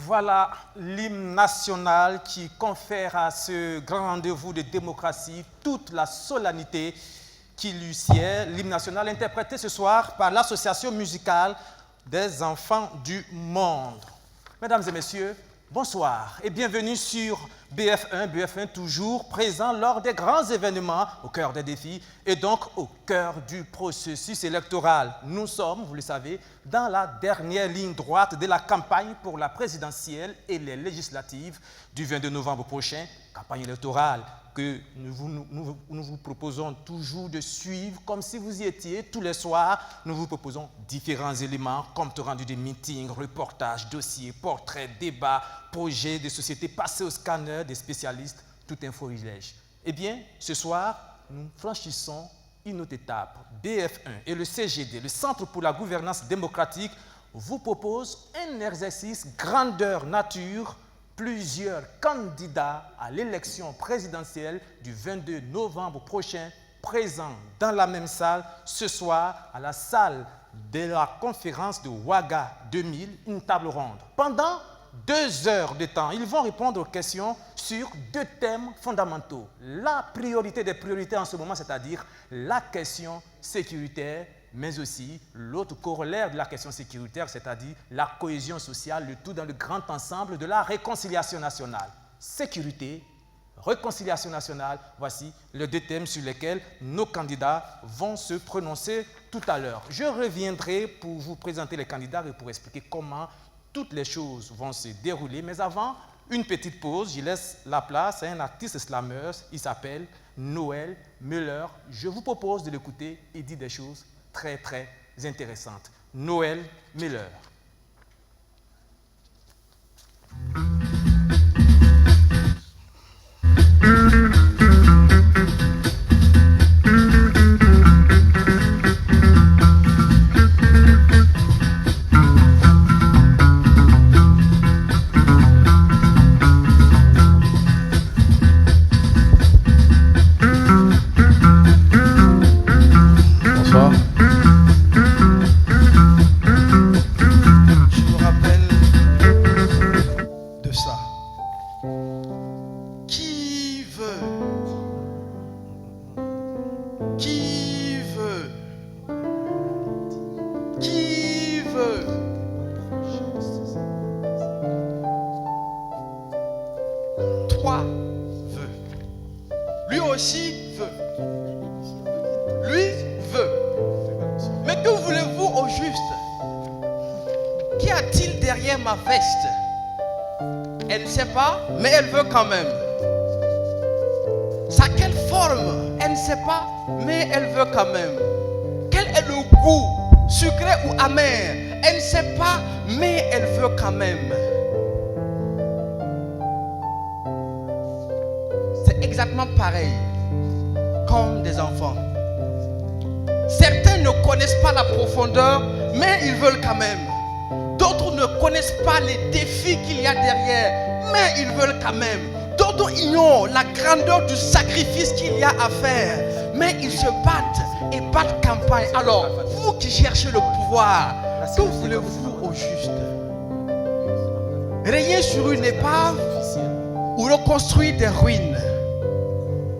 Voilà l'hymne national qui confère à ce grand rendez-vous de démocratie toute la solennité qui lui sied. L'hymne national interprété ce soir par l'association musicale des enfants du monde. Mesdames et messieurs, bonsoir et bienvenue sur BF1. BF1 toujours présent lors des grands événements, au cœur des défis et donc au cœur du processus électoral. Nous sommes, vous le savez, dans la dernière ligne droite de la campagne pour la présidentielle et les législatives du 22 novembre prochain, campagne électorale que nous vous proposons toujours de suivre comme si vous y étiez tous les soirs. Nous vous proposons différents éléments, compte rendu des meetings, reportages, dossiers, portraits, débats, projets de sociétés passés au scanner des spécialistes, tout info-village. Eh bien, ce soir, nous franchissons une autre étape. BF1 et le CGD, le Centre pour la gouvernance démocratique, vous proposent un exercice grandeur nature. Plusieurs candidats à l'élection présidentielle du 22 novembre prochain présents dans la même salle ce soir à la salle de la conférence de Ouaga 2000, une table ronde. Pendant 2 heures de temps, ils vont répondre aux questions sur 2 thèmes fondamentaux. La priorité des priorités en ce moment, c'est-à-dire la question sécuritaire, mais aussi l'autre corollaire de la question sécuritaire, c'est-à-dire la cohésion sociale, le tout dans le grand ensemble de la réconciliation nationale. Sécurité, réconciliation nationale, voici les 2 thèmes sur lesquels nos candidats vont se prononcer tout à l'heure. Je reviendrai pour vous présenter les candidats et pour expliquer comment toutes les choses vont se dérouler. Mais avant, une petite pause, je laisse la place à un artiste slammer, il s'appelle Noël Müller. Je vous propose de l'écouter et dire des choses très intéressante. Noël Müller. Bonsoir. Toi veut. Lui aussi veut. Lui veut. Mais que voulez-vous au juste? Qu'y a-t-il derrière ma veste? Elle ne sait pas, mais elle veut quand même. Ça quelle forme? Elle ne sait pas, mais elle veut quand même. Quel est le goût? Sucré ou amer? Elle ne sait pas, mais elle veut quand même. C'est exactement pareil comme des enfants. Certains ne connaissent pas la profondeur, mais ils veulent quand même. D'autres ne connaissent pas les défis qu'il y a derrière, mais ils veulent quand même. D'autres ignorent la grandeur du sacrifice qu'il y a à faire, mais ils se battent et battent campagne. Alors, vous qui cherchez le pouvoir, que voulez-vous au juste? Rayer sur une épave ou reconstruire des ruines?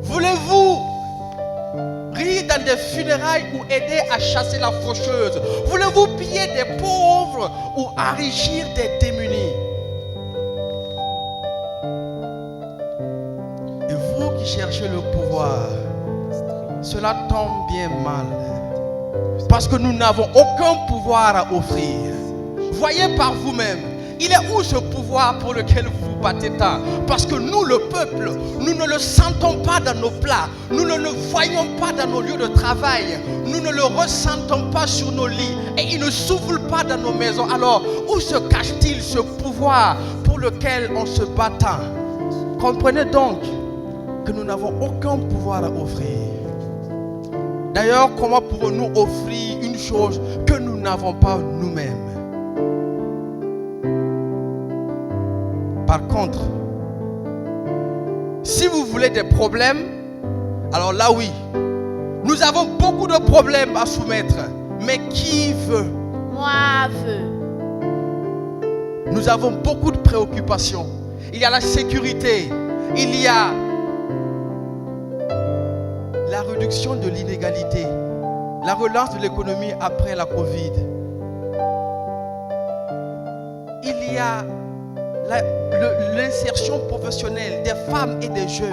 Voulez-vous rire dans des funérailles ou aider à chasser la faucheuse? Voulez-vous piller des pauvres ou enrichir des démunis? Et vous qui cherchez le pouvoir, cela tombe bien mal. Parce que nous n'avons aucun pouvoir à offrir. Voyez par vous-même, il est où ce pouvoir pour lequel vous battez tant? Parce que nous, le peuple, nous ne le sentons pas dans nos plats. Nous ne le voyons pas dans nos lieux de travail. Nous ne le ressentons pas sur nos lits. Et il ne souffle pas dans nos maisons. Alors, où se cache-t-il ce pouvoir pour lequel on se bat tant? Comprenez donc que nous n'avons aucun pouvoir à offrir. D'ailleurs, comment pourrons-nous offrir une chose que nous n'avons pas nous-mêmes? Par contre, si vous voulez des problèmes, alors là oui, nous avons beaucoup de problèmes à soumettre. Mais qui veut? Moi veux. nous avons beaucoup de préoccupations. Il y a la sécurité, il y a la réduction de l'inégalité, la relance de l'économie après la Covid. Il y a l'insertion professionnelle des femmes et des jeunes.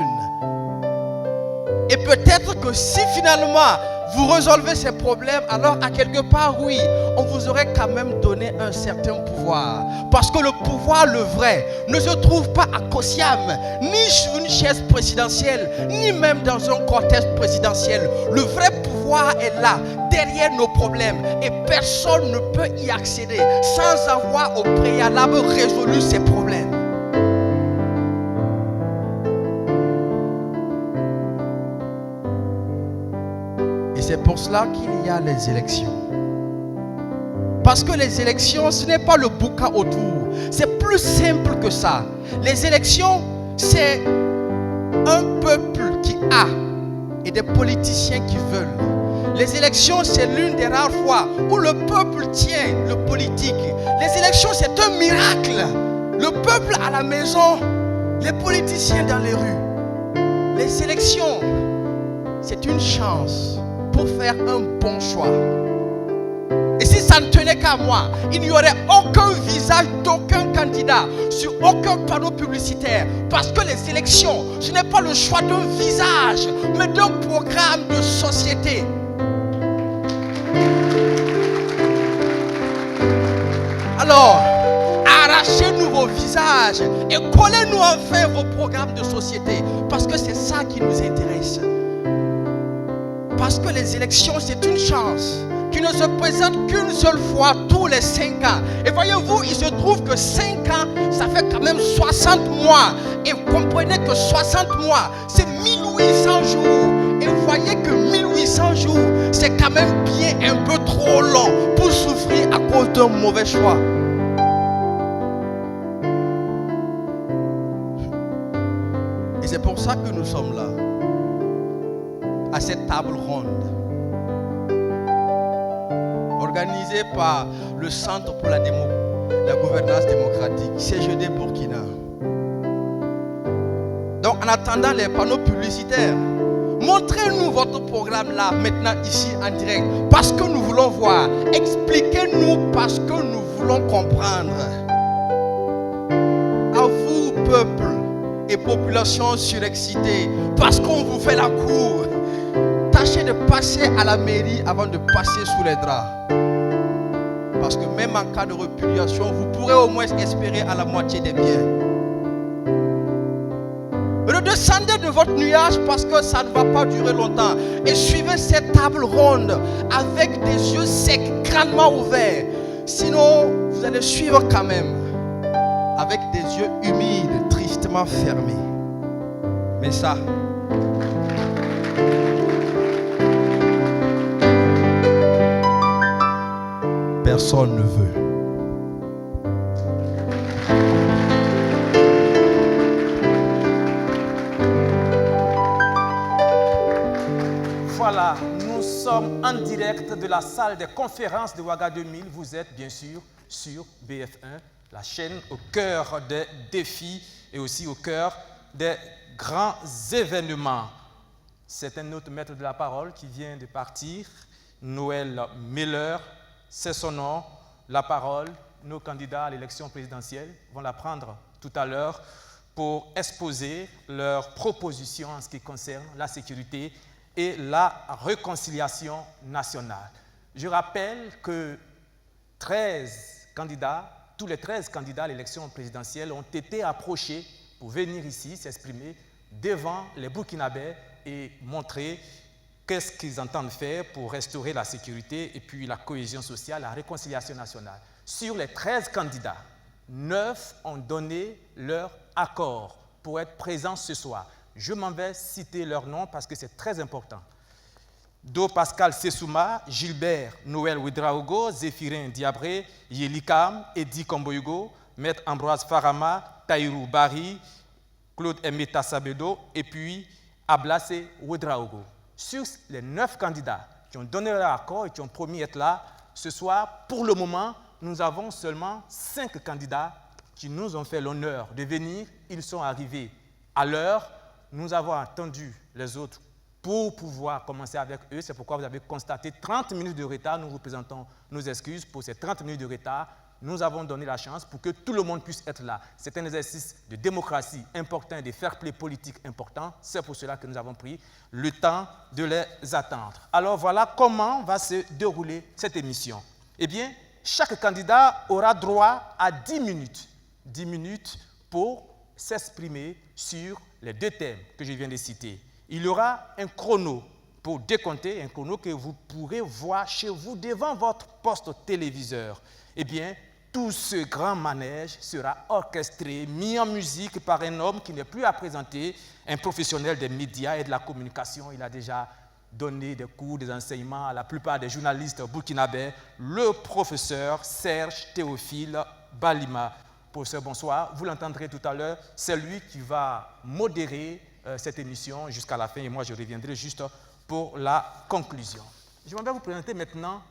Et peut-être que si finalement vous résolvez ces problèmes, alors à quelque part, oui, on vous aurait quand même donné un certain pouvoir. Parce que le pouvoir, le vrai, ne se trouve pas à Kosiam, ni sur une chaise présidentielle, ni même dans un cortège présidentiel. Le vrai pouvoir est là, derrière nos problèmes. Et personne ne peut y accéder sans avoir au préalable résolu ces problèmes. C'est pour cela qu'il y a les élections. Parce que les élections, ce n'est pas le boucan autour. C'est plus simple que ça. Les élections, c'est un peuple qui a et des politiciens qui veulent. Les élections, c'est l'une des rares fois où le peuple tient le politique. Les élections, c'est un miracle. Le peuple à la maison, les politiciens dans les rues. Les élections, c'est une chance pour faire un bon choix. Et si ça ne tenait qu'à moi, il n'y aurait aucun visage d'aucun candidat sur aucun panneau publicitaire. Parce que les élections, ce n'est pas le choix d'un visage, mais d'un programme de société. Alors, arrachez-nous vos visages et collez-nous enfin vos programmes de société. Parce que c'est ça qui nous intéresse. Parce que les élections, c'est une chance qui ne se présente qu'une seule fois tous les 5 ans. Et voyez-vous, il se trouve que 5 ans, ça fait quand même 60 mois. Et vous comprenez que 60 mois, c'est 1800 jours. Et vous voyez que 1800 jours, c'est quand même bien un peu trop long pour souffrir à cause d'un mauvais choix. Et c'est pour ça que nous sommes là, à cette table ronde, organisée par le Centre pour la gouvernance démocratique, CGD Burkina. Donc, en attendant les panneaux publicitaires, montrez-nous votre programme là, maintenant, ici, en direct, parce que nous voulons voir. Expliquez-nous parce que nous voulons comprendre. À vous, peuple et population surexcitée, parce qu'on vous fait la cour. Tâchez de passer à la mairie avant de passer sous les draps. Parce que même en cas de repudiation, vous pourrez au moins espérer à la moitié des biens. Redescendez de votre nuage parce que ça ne va pas durer longtemps. Et suivez cette table ronde avec des yeux secs, grandement ouverts. Sinon, vous allez suivre quand même avec des yeux humides, tristement fermés. Mais ça... personne ne veut. Voilà, nous sommes en direct de la salle des conférences de Ouaga 2000. Vous êtes bien sûr sur BF1, la chaîne au cœur des défis et aussi au cœur des grands événements. C'est un autre maître de la parole qui vient de partir, Noël Miller. C'est son nom, la parole. Nos candidats à l'élection présidentielle vont la prendre tout à l'heure pour exposer leurs propositions en ce qui concerne la sécurité et la réconciliation nationale. Je rappelle que 13 candidats, tous les 13 candidats à l'élection présidentielle ont été approchés pour venir ici s'exprimer devant les Burkinabés et montrer qu'est-ce qu'ils entendent faire pour restaurer la sécurité et puis la cohésion sociale, la réconciliation nationale. Sur les 13 candidats, 9 ont donné leur accord pour être présents ce soir. Je m'en vais citer leurs noms parce que c'est très important. Do Pascal Sessouma, Gilbert Noël Ouedraogo, Zéphirin Diabré, Yelikam, Eddy Komboyugo, Maître Ambroise Farama, Taïrou Bari, Claude Emeta Sabedo et puis Ablasse Ouedraogo. Sur les 9 candidats qui ont donné leur accord et qui ont promis être là, ce soir, pour le moment, nous avons seulement 5 candidats qui nous ont fait l'honneur de venir. Ils sont arrivés à l'heure. Nous avons attendu les autres pour pouvoir commencer avec eux. C'est pourquoi vous avez constaté 30 minutes de retard. Nous représentons nos excuses pour ces 30 minutes de retard. Nous avons donné la chance pour que tout le monde puisse être là. C'est un exercice de démocratie important, de fair play politique important. C'est pour cela que nous avons pris le temps de les attendre. Alors voilà comment va se dérouler cette émission. Eh bien, chaque candidat aura droit à 10 minutes. 10 minutes pour s'exprimer sur les deux thèmes que je viens de citer. Il y aura un chrono pour décompter, un chrono que vous pourrez voir chez vous devant votre poste téléviseur. Eh bien, tout ce grand manège sera orchestré, mis en musique par un homme qui n'est plus à présenter, un professionnel des médias et de la communication. Il a déjà donné des cours, des enseignements à la plupart des journalistes burkinabés, le professeur Serge Théophile Balima. Professeur, bonsoir. Vous l'entendrez tout à l'heure. C'est lui qui va modérer cette émission jusqu'à la fin et moi je reviendrai juste pour la conclusion. Je vais vous présenter maintenant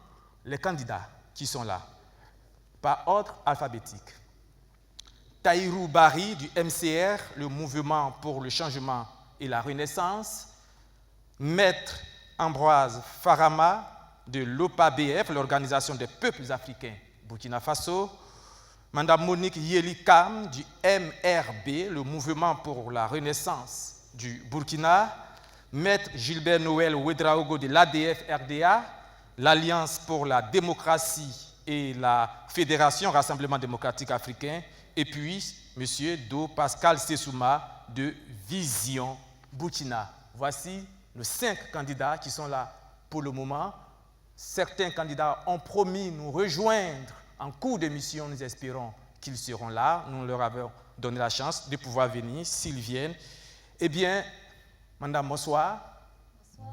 les candidats qui sont là, par ordre alphabétique. Tahirou Bari du MCR, le Mouvement pour le Changement et la Renaissance. Maître Ambroise Farama de l'OPABF, l'Organisation des peuples africains Burkina Faso. Madame Monique Yelikam du MRB, le Mouvement pour la Renaissance du Burkina. Maître Gilbert Noël Ouedraogo de l'ADF-RDA, l'Alliance pour la démocratie et la Fédération Rassemblement démocratique africain, et puis M. Do Pascal Sessouma de Vision Burkina. Voici nos 5 candidats qui sont là pour le moment. Certains candidats ont promis nous rejoindre en cours d'émission. Nous espérons qu'ils seront là. Nous leur avons donné la chance de pouvoir venir s'ils viennent. Eh bien, Madame, bonsoir.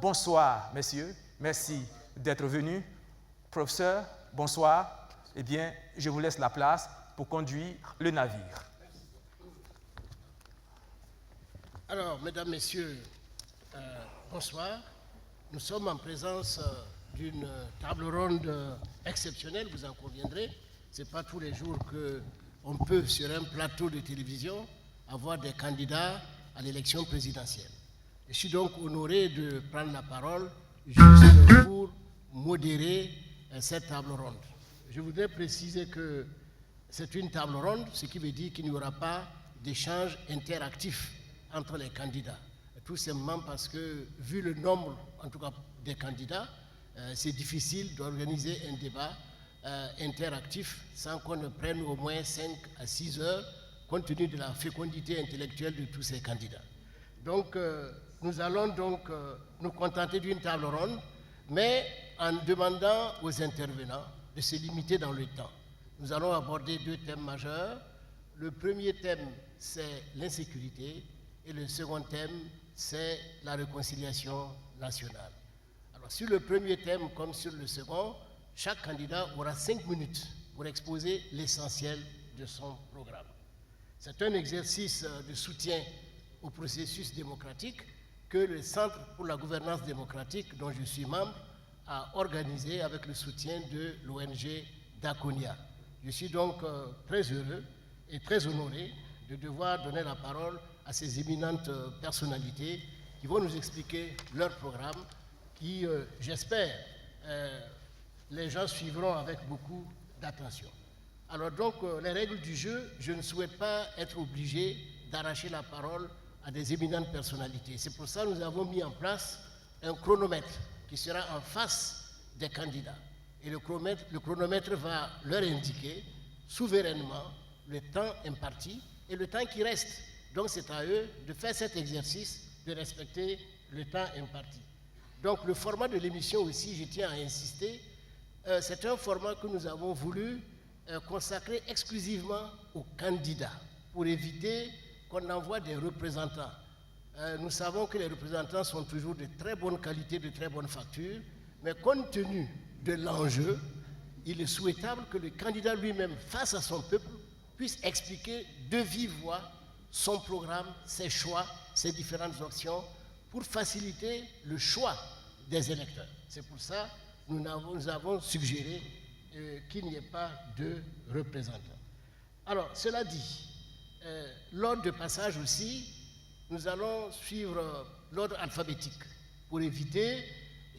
Bonsoir, messieurs. Merci d'être venus. Professeur, bonsoir. Eh bien, je vous laisse la place pour conduire le navire. Alors, mesdames, messieurs, bonsoir. Nous sommes en présence d'une table ronde exceptionnelle, vous en conviendrez. Ce n'est pas tous les jours qu'on peut, sur un plateau de télévision, avoir des candidats à l'élection présidentielle. Je suis donc honoré de prendre la parole juste pour modérer cette table ronde. Je voudrais préciser que c'est une table ronde, ce qui veut dire qu'il n'y aura pas d'échange interactif entre les candidats. Tout simplement parce que, vu le nombre, en tout cas, des candidats, c'est difficile d'organiser un débat interactif sans qu'on ne prenne au moins 5 à 6 heures, compte tenu de la fécondité intellectuelle de tous ces candidats. Donc, nous allons donc nous contenter d'une table ronde, mais en demandant aux intervenants de se limiter dans le temps. Nous allons aborder 2 thèmes majeurs. Le premier thème, c'est l'insécurité, et le second thème, c'est la réconciliation nationale. Alors, sur le premier thème comme sur le second, chaque candidat aura 5 minutes pour exposer l'essentiel de son programme. C'est un exercice de soutien au processus démocratique que le Centre pour la gouvernance démocratique, dont je suis membre, a organisé avec le soutien de l'ONG Daconia. Je suis donc très heureux et très honoré de devoir donner la parole à ces éminentes personnalités qui vont nous expliquer leur programme qui, j'espère, les gens suivront avec beaucoup d'attention. Alors donc, les règles du jeu, je ne souhaite pas être obligé d'arracher la parole à des éminentes personnalités. C'est pour ça que nous avons mis en place un chronomètre qui sera en face des candidats. Et le chronomètre va leur indiquer souverainement le temps imparti et le temps qui reste. Donc c'est à eux de faire cet exercice, de respecter le temps imparti. Donc le format de l'émission aussi, je tiens à insister, c'est un format que nous avons voulu consacrer exclusivement aux candidats pour éviter qu'on envoie des représentants. Nous savons que les représentants sont toujours de très bonne qualité, de très bonne facture, mais compte tenu de l'enjeu, il est souhaitable que le candidat lui-même, face à son peuple, puisse expliquer de vive voix son programme, ses choix, ses différentes options, pour faciliter le choix des électeurs. C'est pour ça que nous avons suggéré qu'il n'y ait pas de représentants. Alors, cela dit, l'ordre de passage aussi, nous allons suivre l'ordre alphabétique pour éviter,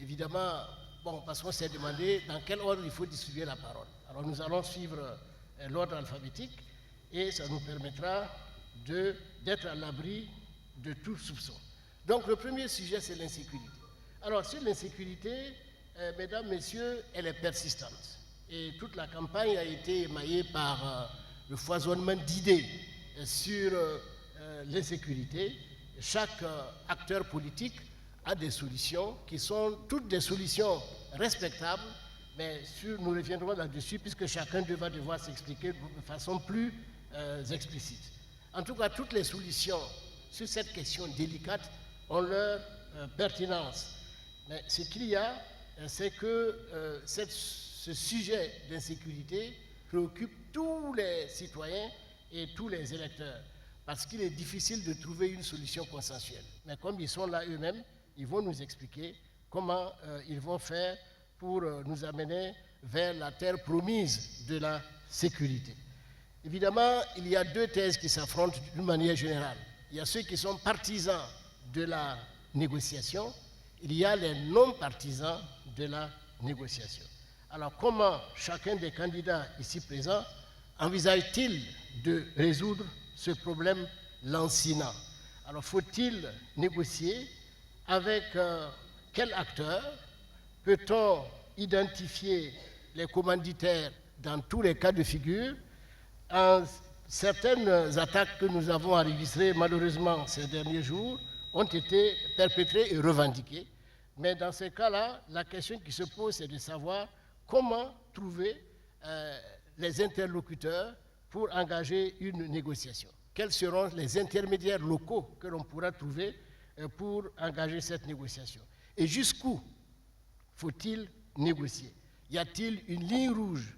évidemment, bon, parce qu'on s'est demandé dans quel ordre il faut distribuer la parole. Alors, nous allons suivre l'ordre alphabétique et ça nous permettra d'être à l'abri de tout soupçon. Donc, le premier sujet, c'est l'insécurité. Alors, sur l'insécurité, mesdames, messieurs, elle est persistante. Et toute la campagne a été émaillée par le foisonnement d'idées sur l'insécurité. Chaque acteur politique a des solutions qui sont toutes des solutions respectables, mais nous reviendrons là-dessus puisque chacun va devoir s'expliquer de façon plus explicite. En tout cas, toutes les solutions sur cette question délicate ont leur pertinence. Mais ce qu'il y a, c'est que ce sujet d'insécurité préoccupe tous les citoyens et tous les électeurs, parce qu'il est difficile de trouver une solution consensuelle. Mais comme ils sont là eux-mêmes, ils vont nous expliquer comment ils vont faire pour nous amener vers la terre promise de la sécurité. Évidemment, il y a deux thèses qui s'affrontent d'une manière générale. Il y a ceux qui sont partisans de la négociation, il y a les non-partisans de la négociation. Alors, comment chacun des candidats ici présents envisage-t-il de résoudre ce problème lancinant? Alors, faut-il négocier avec quel acteur? Peut-on identifier les commanditaires dans tous les cas de figure? Certaines attaques que nous avons enregistrées malheureusement ces derniers jours ont été perpétrées et revendiquées. Mais dans ces cas-là, la question qui se pose, c'est de savoir comment trouver les interlocuteurs pour engager une négociation. Quels seront les intermédiaires locaux que l'on pourra trouver pour engager cette négociation? Et jusqu'où faut-il négocier? Y a-t-il une ligne rouge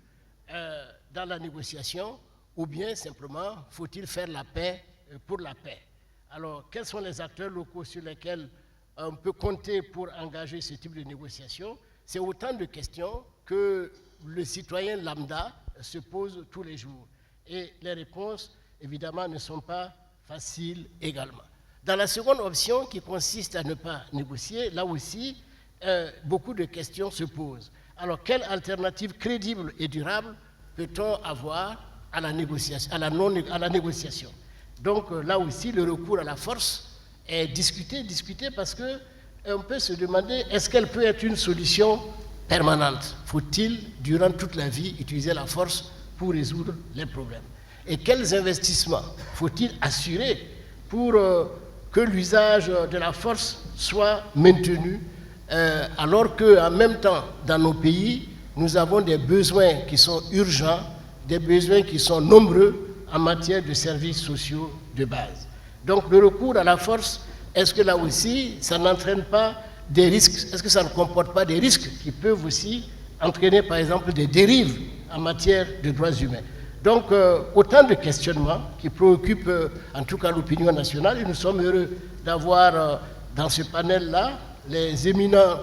dans la négociation ou bien simplement faut-il faire la paix pour la paix? Alors, quels sont les acteurs locaux sur lesquels on peut compter pour engager ce type de négociation? C'est autant de questions que le citoyen lambda se pose tous les jours. Et les réponses, évidemment, ne sont pas faciles également. Dans la seconde option, qui consiste à ne pas négocier, là aussi, beaucoup de questions se posent. Alors, quelle alternative crédible et durable peut-on avoir à la négociation, à la négociation? Donc, là aussi, le recours à la force est discuté parce qu'on peut se demander, est-ce qu'elle peut être une solution permanente? Faut-il, durant toute la vie, utiliser la force pour résoudre les problèmes? Et quels investissements faut-il assurer pour que l'usage de la force soit maintenu, alors qu'en même temps, dans nos pays, nous avons des besoins qui sont urgents, des besoins qui sont nombreux en matière de services sociaux de base. Donc le recours à la force, est-ce que là aussi, ça n'entraîne pas des risques? Est-ce que ça ne comporte pas des risques qui peuvent aussi entraîner, par exemple, des dérives en matière de droits humains? Donc, autant de questionnements qui préoccupent en tout cas l'opinion nationale, et nous sommes heureux d'avoir dans ce panel-là les éminents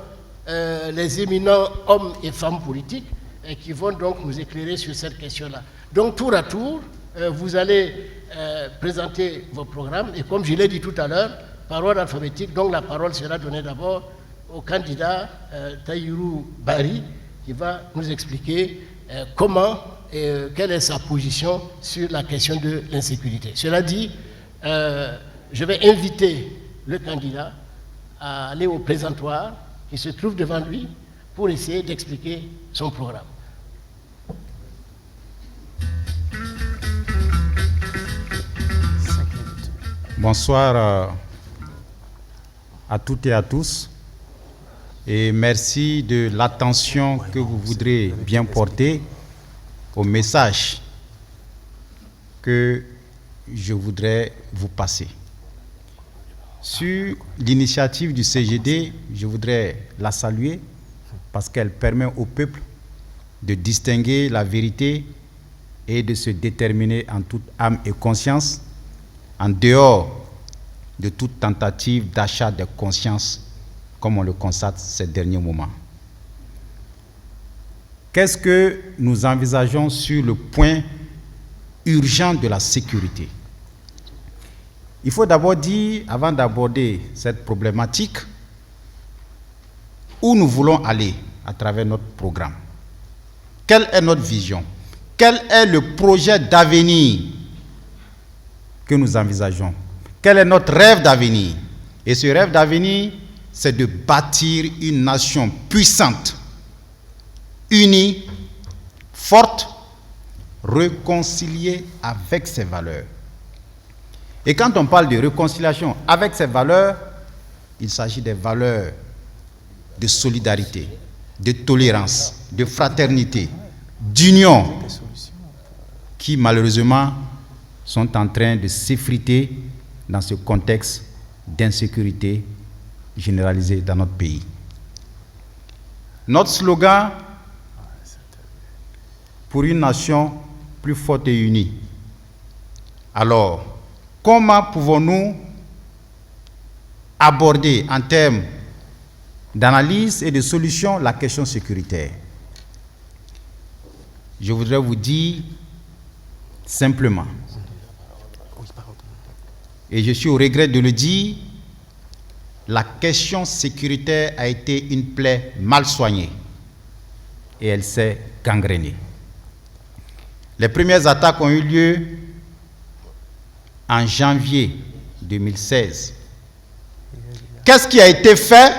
hommes et femmes politiques qui vont donc nous éclairer sur cette question-là. Donc, tour à tour, vous allez présenter vos programmes, et comme je l'ai dit tout à l'heure, par ordre alphabétique, donc la parole sera donnée d'abord au candidat Tahirou Bari, qui va nous expliquer comment et quelle est sa position sur la question de l'insécurité. Cela dit, je vais inviter le candidat à aller au présentoir qui se trouve devant lui pour essayer d'expliquer son programme. Bonsoir à toutes et à tous, et merci de l'attention que vous voudrez bien porter au message que je voudrais vous passer. Sur l'initiative du CGD, je voudrais la saluer parce qu'elle permet au peuple de distinguer la vérité et de se déterminer en toute âme et conscience, en dehors de toute tentative d'achat de conscience, comme on le constate ces derniers moments. Qu'est-ce que nous envisageons sur le point urgent de la sécurité. Il faut d'abord dire, avant d'aborder cette problématique, où nous voulons aller à travers notre programme. Quelle est notre vision? Quel est le projet d'avenir que nous envisageons? Quel est notre rêve d'avenir? Et ce rêve d'avenir, c'est de bâtir une nation puissante, unie, forte, réconciliée avec ses valeurs. Et quand on parle de réconciliation avec ses valeurs, il s'agit des valeurs de solidarité, de tolérance, de fraternité, d'union, qui malheureusement sont en train de s'effriter dans ce contexte d'insécurité généralisée dans notre pays. Notre slogan pour une nation plus forte et unie. Alors, comment pouvons-nous aborder en termes d'analyse et de solution la question sécuritaire? Je voudrais vous dire simplement, et je suis au regret de le dire, la question sécuritaire a été une plaie mal soignée et elle s'est gangrénée. Les premières attaques ont eu lieu en janvier 2016. Qu'est-ce qui a été fait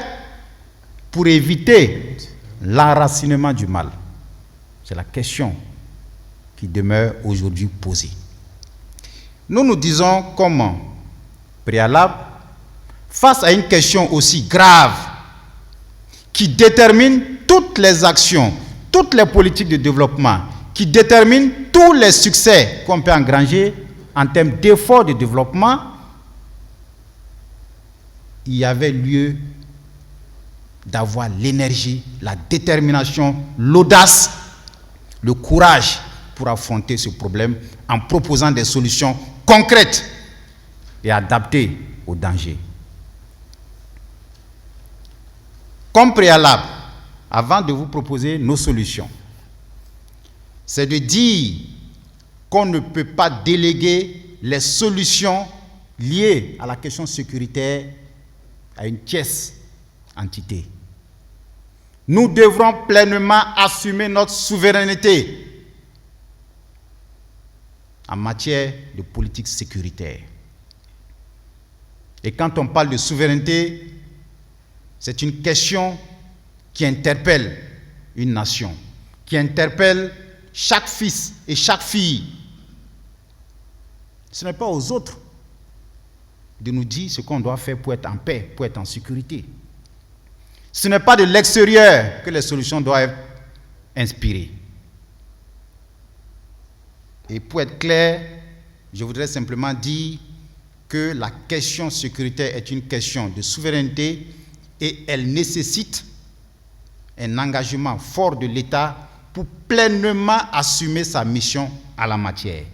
pour éviter l'enracinement du mal? C'est la question qui demeure aujourd'hui posée. Nous nous disons comment, préalable, face à une question aussi grave qui détermine toutes les actions, toutes les politiques de développement, qui détermine tous les succès qu'on peut engranger en termes d'efforts de développement, il y avait lieu d'avoir l'énergie, la détermination, l'audace, le courage pour affronter ce problème en proposant des solutions concrètes et adaptées aux dangers. Comme préalable, avant de vous proposer nos solutions, c'est de dire qu'on ne peut pas déléguer les solutions liées à la question sécuritaire à une tierce entité. Nous devrons pleinement assumer notre souveraineté en matière de politique sécuritaire. Et quand on parle de souveraineté, c'est une question qui interpelle une nation, qui interpelle chaque fils et chaque fille. Ce n'est pas aux autres de nous dire ce qu'on doit faire pour être en paix, pour être en sécurité. Ce n'est pas de l'extérieur que les solutions doivent être inspirées. Et pour être clair, je voudrais simplement dire que la question sécuritaire est une question de souveraineté et elle nécessite un engagement fort de l'État pour pleinement assumer sa mission en la matière.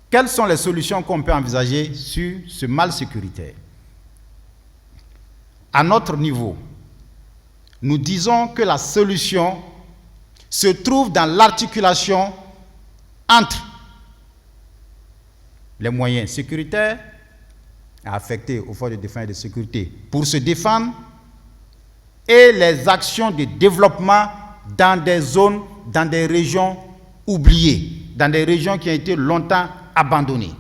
Quelles sont les solutions qu'on peut envisager sur ce mal sécuritaire? À notre niveau, nous disons que la solution se trouve dans l'articulation entre les moyens sécuritaires affectés aux forces de défense et de sécurité pour se défendre et les actions de développement dans des zones, dans des régions oubliées, dans des régions qui ont été longtemps abandonnées.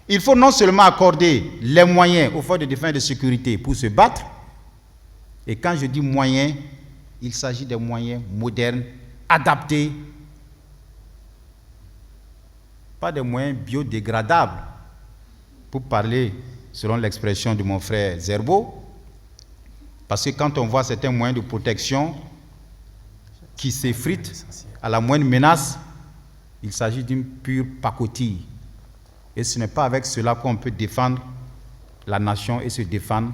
Il faut non seulement accorder les moyens aux forces de défense et de sécurité pour se battre, et quand je dis moyens, il s'agit des moyens modernes, adaptés, pas des moyens biodégradables, pour parler selon l'expression de mon frère Zerbo, parce que quand on voit certains moyens de protection qui s'effritent à la moindre menace, il s'agit d'une pure pacotille. Et ce n'est pas avec cela qu'on peut défendre la nation et se défendre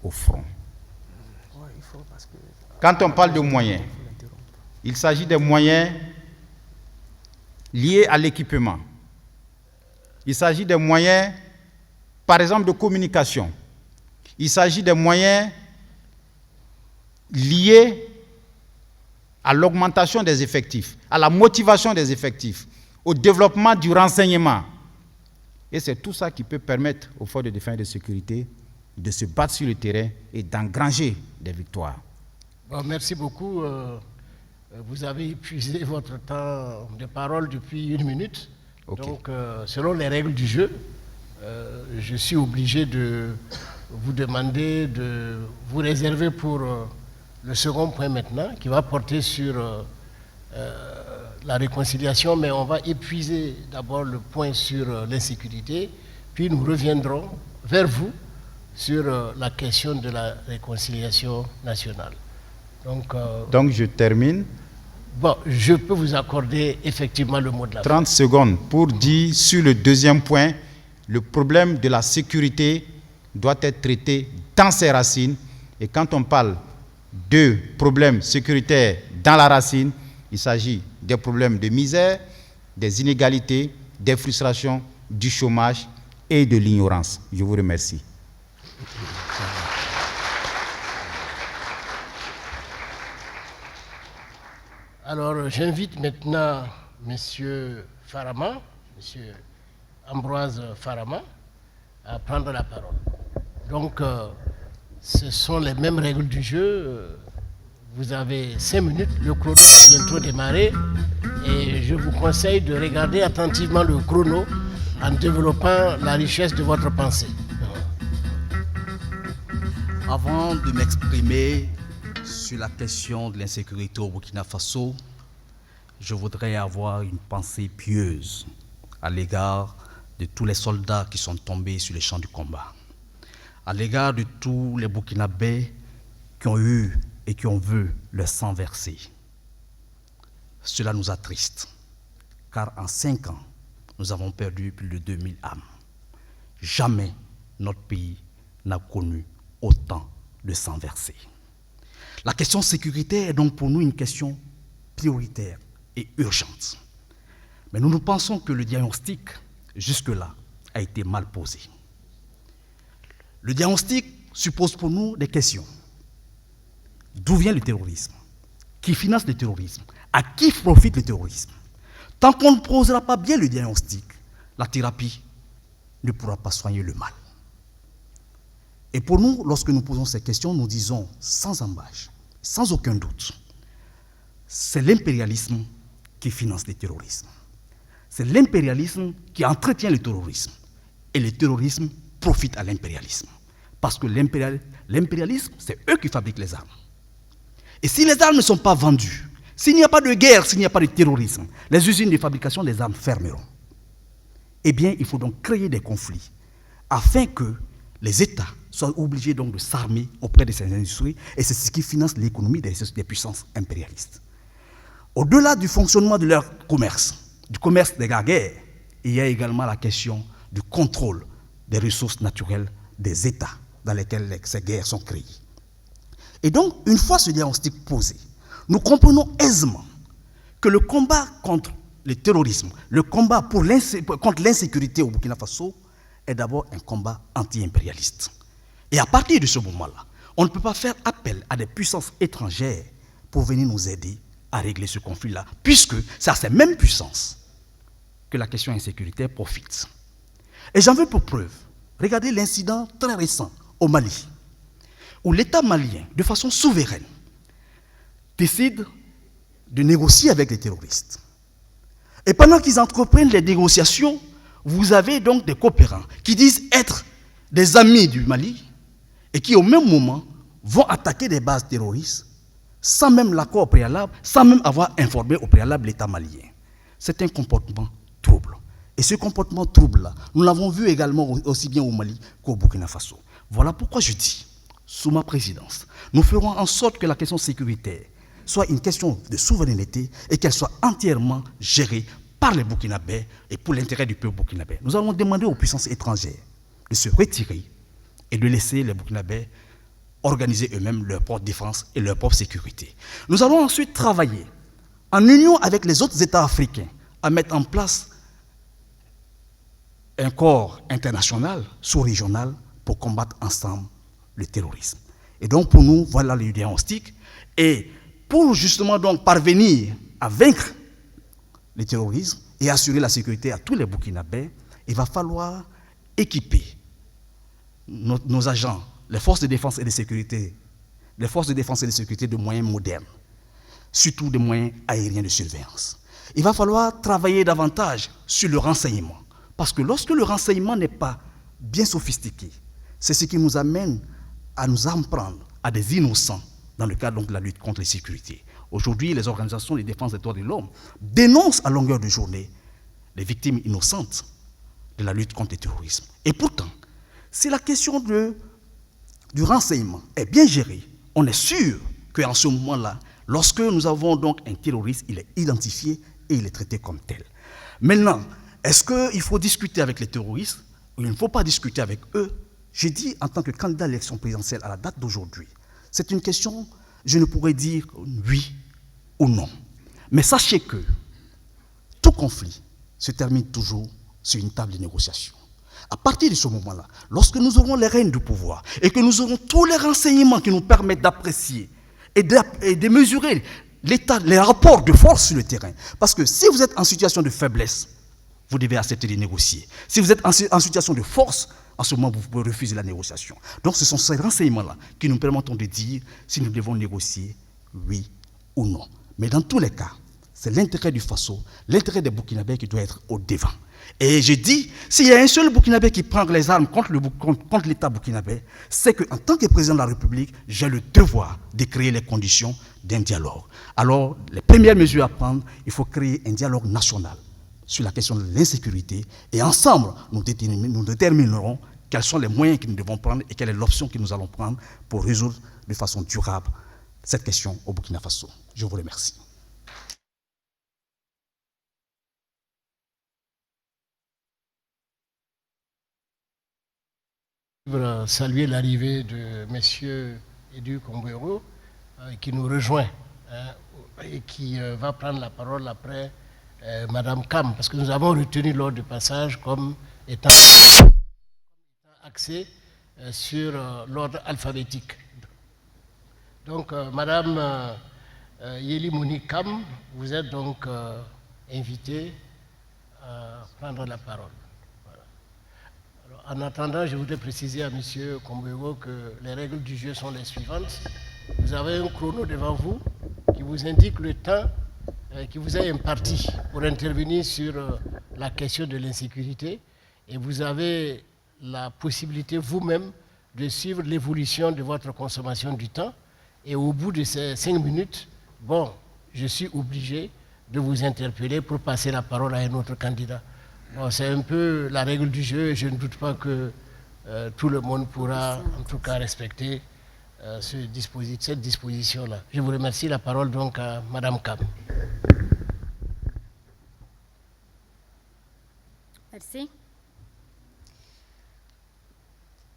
au front. Quand on parle de moyens, il s'agit des moyens liés à l'équipement. Il s'agit des moyens, par exemple, de communication. Il s'agit des moyens liés à l'augmentation des effectifs, à la motivation des effectifs, au développement du renseignement. Et c'est tout ça qui peut permettre aux forces de défense et de sécurité de se battre sur le terrain et d'engranger des victoires. Bon, merci beaucoup. Vous avez épuisé votre temps de parole depuis 1 minute. Okay. Donc, selon les règles du jeu, je suis obligé de vous demander de vous réserver pour le second point maintenant, qui va porter sur la réconciliation, mais on va épuiser d'abord le point sur l'insécurité, puis nous reviendrons vers vous sur la question de la réconciliation nationale. Donc je termine. Bon, je peux vous accorder effectivement le mot de la fin. 30 secondes pour dire sur le deuxième point, le problème de la sécurité doit être traité dans ses racines. Et quand on parle de problèmes sécuritaires dans la racine, il s'agit des problèmes de misère, des inégalités, des frustrations, du chômage et de l'ignorance. Je vous remercie. Alors, j'invite maintenant M. Ambroise Farama, à prendre la parole. Donc, ce sont les mêmes règles du jeu. Vous avez 5 minutes, le chrono va bientôt démarrer. Et je vous conseille de regarder attentivement le chrono en développant la richesse de votre pensée. Avant de m'exprimer sur la question de l'insécurité au Burkina Faso, je voudrais avoir une pensée pieuse à l'égard de tous les soldats qui sont tombés sur les champs du combat, à l'égard de tous les Burkinabés qui ont eu et qui ont vu leur sang versé. Cela nous attriste, car en 5 ans, nous avons perdu plus de 2000 âmes. Jamais notre pays n'a connu autant de sang versé. La question sécuritaire est donc pour nous une question prioritaire et urgente. Mais nous pensons que le diagnostic, jusque-là, a été mal posé. Le diagnostic suppose pour nous des questions. D'où vient le terrorisme? Qui finance le terrorisme? À qui profite le terrorisme? Tant qu'on ne posera pas bien le diagnostic, la thérapie ne pourra pas soigner le mal. Et pour nous, lorsque nous posons ces questions, nous disons sans embâche, sans aucun doute, c'est l'impérialisme qui finance le terrorisme. C'est l'impérialisme qui entretient le terrorisme. Et le terrorisme profite à l'impérialisme. Parce que l'impérialisme, c'est eux qui fabriquent les armes. Et si les armes ne sont pas vendues, s'il n'y a pas de guerre, s'il n'y a pas de terrorisme, les usines de fabrication des armes fermeront. Eh bien, il faut donc créer des conflits afin que les États soient obligés donc de s'armer auprès de ces industries, et c'est ce qui finance l'économie des puissances impérialistes. Au-delà du fonctionnement de leur commerce, du commerce de la guerre, il y a également la question du contrôle des ressources naturelles des États dans lesquels ces guerres sont créées. Et donc, une fois ce diagnostic posé, nous comprenons aisément que le combat contre le terrorisme, le combat contre l'insécurité au Burkina Faso est d'abord un combat anti-impérialiste. Et à partir de ce moment-là, on ne peut pas faire appel à des puissances étrangères pour venir nous aider à régler ce conflit-là, puisque c'est à ces mêmes puissances que la question insécuritaire profite. Et j'en veux pour preuve, regardez l'incident très récent au Mali, où l'État malien, de façon souveraine, décide de négocier avec les terroristes. Et pendant qu'ils entreprennent les négociations, vous avez donc des coopérants qui disent être des amis du Mali et qui, au même moment, vont attaquer des bases terroristes sans même l'accord préalable, sans même avoir informé au préalable l'État malien. C'est un comportement trouble. Et ce comportement trouble-là, nous l'avons vu également aussi bien au Mali qu'au Burkina Faso. Voilà pourquoi je dis, sous ma présidence, nous ferons en sorte que la question sécuritaire soit une question de souveraineté et qu'elle soit entièrement gérée par les Burkinabés et pour l'intérêt du peuple burkinabé. Nous allons demander aux puissances étrangères de se retirer et de laisser les Burkinabés organiser eux-mêmes leur propre défense et leur propre sécurité. Nous allons ensuite travailler en union avec les autres États africains à mettre en place un corps international, sous-régional, pour combattre ensemble le terrorisme. Et donc pour nous, voilà le diagnostic. Et pour justement donc parvenir à vaincre le terrorisme et assurer la sécurité à tous les Burkinabés, il va falloir équiper nos agents, les forces de défense et de sécurité, de moyens modernes, surtout des moyens aériens de surveillance. Il va falloir travailler davantage sur le renseignement, parce que lorsque le renseignement n'est pas bien sophistiqué, c'est ce qui nous amène à nous en prendre à des innocents dans le cadre donc, de la lutte contre l'insécurité. Aujourd'hui, les organisations de défense des droits de l'homme dénoncent à longueur de journée les victimes innocentes de la lutte contre le terrorisme. Et pourtant, si la question du renseignement est bien gérée, on est sûr qu'en ce moment-là, lorsque nous avons donc un terroriste, il est identifié et il est traité comme tel. Maintenant, est-ce qu'il faut discuter avec les terroristes ou il ne faut pas discuter avec eux? J'ai dit en tant que candidat à l'élection présidentielle à la date d'aujourd'hui, c'est une question, je ne pourrais dire oui ou non. Mais sachez que tout conflit se termine toujours sur une table de négociation. À partir de ce moment-là, lorsque nous aurons les rênes du pouvoir et que nous aurons tous les renseignements qui nous permettent d'apprécier et de mesurer l'état, les rapports de force sur le terrain, parce que si vous êtes en situation de faiblesse, vous devez accepter de négocier. Si vous êtes en situation de force, en ce moment, vous pouvez refuser la négociation. Donc, ce sont ces renseignements-là qui nous permettent de dire si nous devons négocier, oui ou non. Mais dans tous les cas, c'est l'intérêt du Faso, l'intérêt des Burkinabés qui doit être au devant. Et j'ai dit, s'il y a un seul Burkinabé qui prend les armes contre l'État burkinabé, c'est qu'en tant que président de la République, j'ai le devoir de créer les conditions d'un dialogue. Alors, les premières mesures à prendre, il faut créer un dialogue national sur la question de l'insécurité, et ensemble, nous déterminerons quels sont les moyens que nous devons prendre et quelle est l'option que nous allons prendre pour résoudre de façon durable cette question au Burkina Faso. Je vous remercie. Saluer l'arrivée de M. Edu Kombouero qui nous rejoint et qui va prendre la parole après Madame Kam, parce que nous avons retenu l'ordre de passage comme étant axé sur l'ordre alphabétique. Donc, Madame Yeli Mouni Kam, vous êtes donc invitée à prendre la parole. Voilà. Alors, en attendant, je voudrais préciser à M. Kombouero que les règles du jeu sont les suivantes. Vous avez un chrono devant vous qui vous indique le temps qui vous est imparti pour intervenir sur la question de l'insécurité, et vous avez la possibilité vous-même de suivre l'évolution de votre consommation du temps, et au bout de ces 5 minutes, bon, je suis obligé de vous interpeller pour passer la parole à un autre candidat. Bon, c'est un peu la règle du jeu et je ne doute pas que tout le monde pourra en tout cas respecter cette disposition-là. Je vous remercie. La parole donc à Madame Kam. Merci.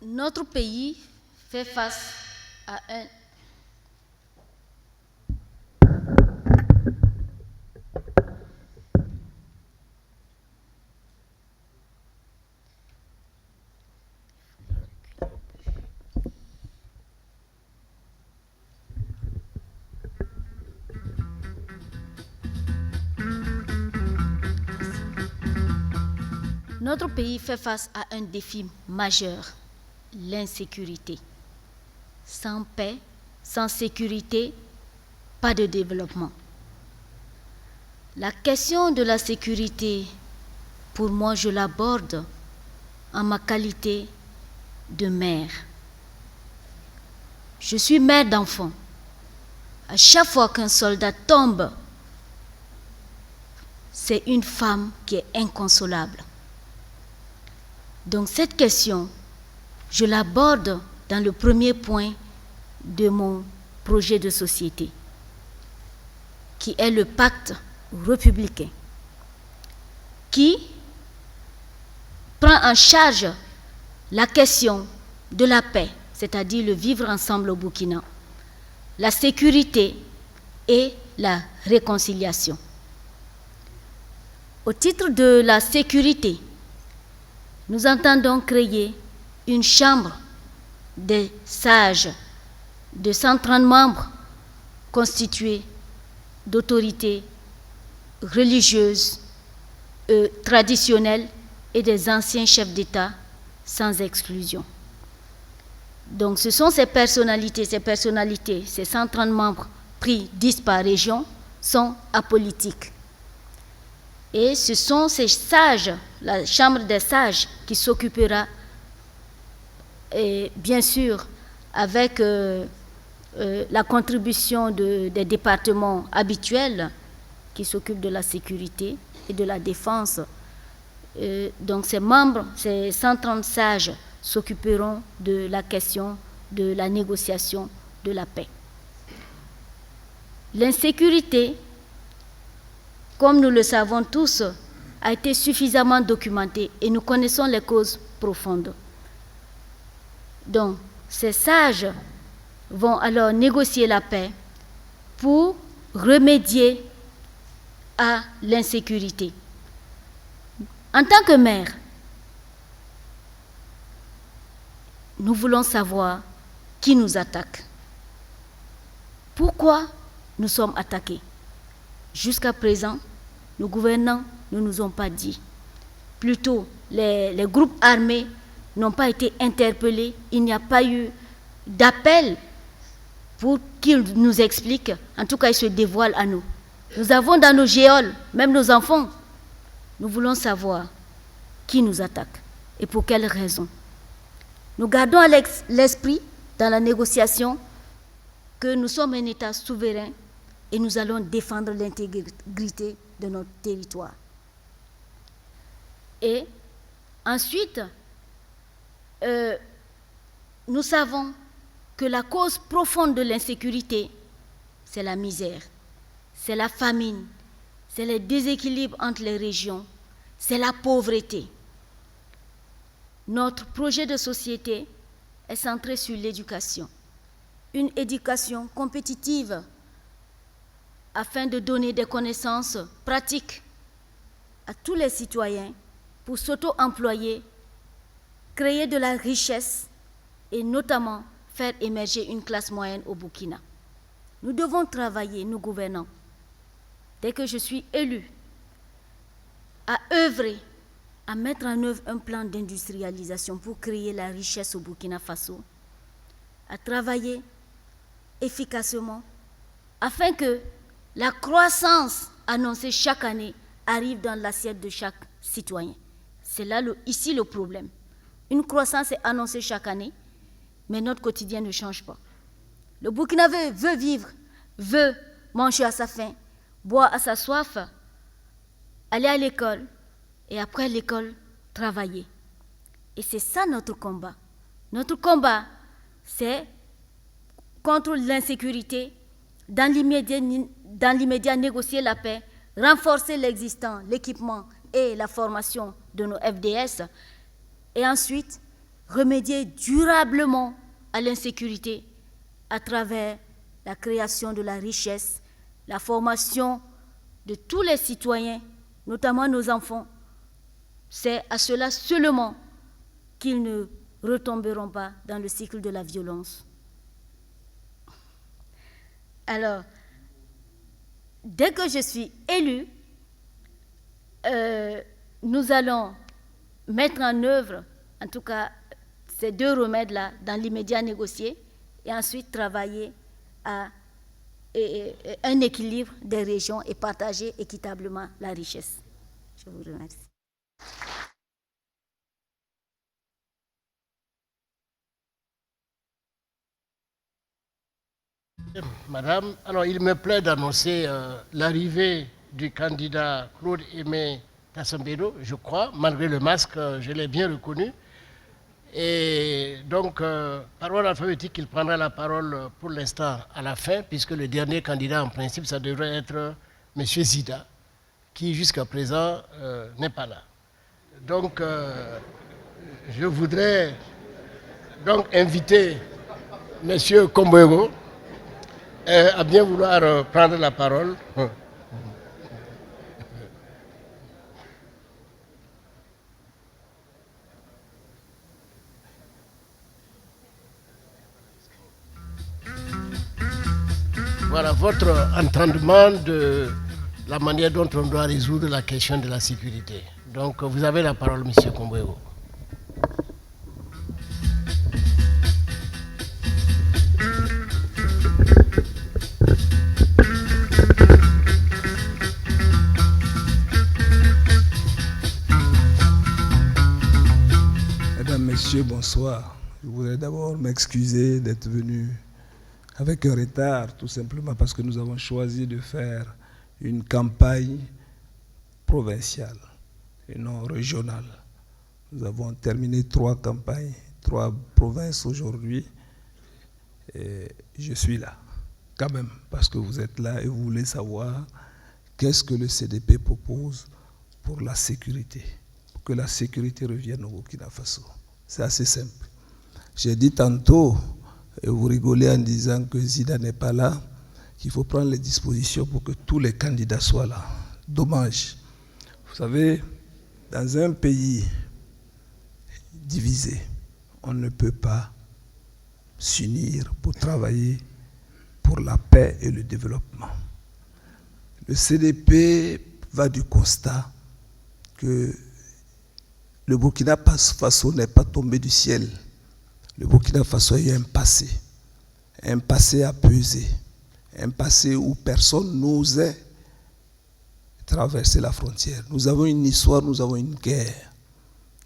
Notre pays fait face à un... Notre pays fait face à un défi majeur, l'insécurité. Sans paix, sans sécurité, pas de développement. La question de la sécurité, pour moi, je l'aborde en ma qualité de mère. Je suis mère d'enfant. À chaque fois qu'un soldat tombe, c'est une femme qui est inconsolable. Donc cette question, je l'aborde dans le premier point de mon projet de société, qui est le pacte républicain, qui prend en charge la question de la paix, c'est-à-dire le vivre ensemble au Burkina, la sécurité et la réconciliation. Au titre de la sécurité, nous entendons créer une chambre des sages de 130 membres constituée d'autorités religieuses, traditionnelles et des anciens chefs d'État sans exclusion. Donc ce sont ces personnalités, ces 130 membres pris 10 par région sont apolitiques. Et ce sont ces sages, la Chambre des sages, qui s'occupera, et bien sûr, avec la contribution des départements habituels qui s'occupent de la sécurité et de la défense. Donc ces membres, ces 130 sages, s'occuperont de la question de la négociation de la paix. L'insécurité, comme nous le savons tous, a été suffisamment documentée et nous connaissons les causes profondes. Donc, ces sages vont alors négocier la paix pour remédier à l'insécurité. En tant que maire, nous voulons savoir qui nous attaque. Pourquoi nous sommes attaqués? Jusqu'à présent, nos gouvernants ne nous ont pas dit. Plutôt, les groupes armés n'ont pas été interpellés. Il n'y a pas eu d'appel pour qu'ils nous expliquent. En tout cas, ils se dévoilent à nous. Nous avons dans nos géoles, même nos enfants. Nous voulons savoir qui nous attaque et pour quelles raisons. Nous gardons à l'esprit, dans la négociation, que nous sommes un État souverain et nous allons défendre l'intégrité de notre territoire. Et ensuite, nous savons que la cause profonde de l'insécurité, c'est la misère, c'est la famine, c'est les déséquilibres entre les régions, c'est la pauvreté. Notre projet de société est centré sur l'éducation. Une éducation compétitive afin de donner des connaissances pratiques à tous les citoyens pour s'auto-employer, créer de la richesse et notamment faire émerger une classe moyenne au Burkina. Nous devons travailler, nous gouvernants, dès que je suis élu, à œuvrer, à mettre en œuvre un plan d'industrialisation pour créer la richesse au Burkina Faso, à travailler efficacement afin que la croissance annoncée chaque année arrive dans l'assiette de chaque citoyen. C'est là ici le problème. Une croissance est annoncée chaque année, mais notre quotidien ne change pas. Le Burkinabé veut vivre, veut manger à sa faim, boire à sa soif, aller à l'école et après l'école, travailler. Et c'est ça notre combat. Notre combat, c'est contre l'insécurité, dans l'immédiat négocier la paix, renforcer l'existant, l'équipement et la formation de nos FDS, et ensuite remédier durablement à l'insécurité à travers la création de la richesse, la formation de tous les citoyens, notamment nos enfants. C'est à cela seulement qu'ils ne retomberont pas dans le cycle de la violence. Alors, dès que je suis élue, nous allons mettre en œuvre, en tout cas, ces deux remèdes-là, dans l'immédiat négocier, et ensuite travailler à un équilibre des régions et partager équitablement la richesse. Je vous remercie. Madame, alors il me plaît d'annoncer l'arrivée du candidat Claude Aimé Tassambedo, je crois, malgré le masque, je l'ai bien reconnu. Et donc, par ordre alphabétique, il prendra la parole pour l'instant à la fin, puisque le dernier candidat, en principe, ça devrait être M. Zida, qui jusqu'à présent n'est pas là. Donc, je voudrais donc inviter M. Komboego à bien vouloir prendre la parole. Voilà votre entendement de la manière dont on doit résoudre la question de la sécurité. Donc, vous avez la parole, M. Kombouéo. Mesdames, Messieurs, bonsoir. Je voudrais d'abord m'excuser d'être venu avec un retard, tout simplement parce que nous avons choisi de faire une campagne provinciale et non régionale. Nous avons terminé 3 campagnes, 3 provinces aujourd'hui, et je suis là, quand même, parce que vous êtes là et vous voulez savoir qu'est-ce que le CDP propose pour la sécurité, pour que la sécurité revienne au Burkina Faso. C'est assez simple. J'ai dit tantôt, et vous rigolez en disant que Zida n'est pas là, qu'il faut prendre les dispositions pour que tous les candidats soient là. Dommage. Vous savez, dans un pays divisé, on ne peut pas s'unir pour travailler pour la paix et le développement. Le CDP va du constat que le Burkina Faso n'est pas tombé du ciel. Le Burkina Faso a eu un passé à peser, un passé où personne n'osait traverser la frontière. Nous avons une histoire, nous avons une guerre.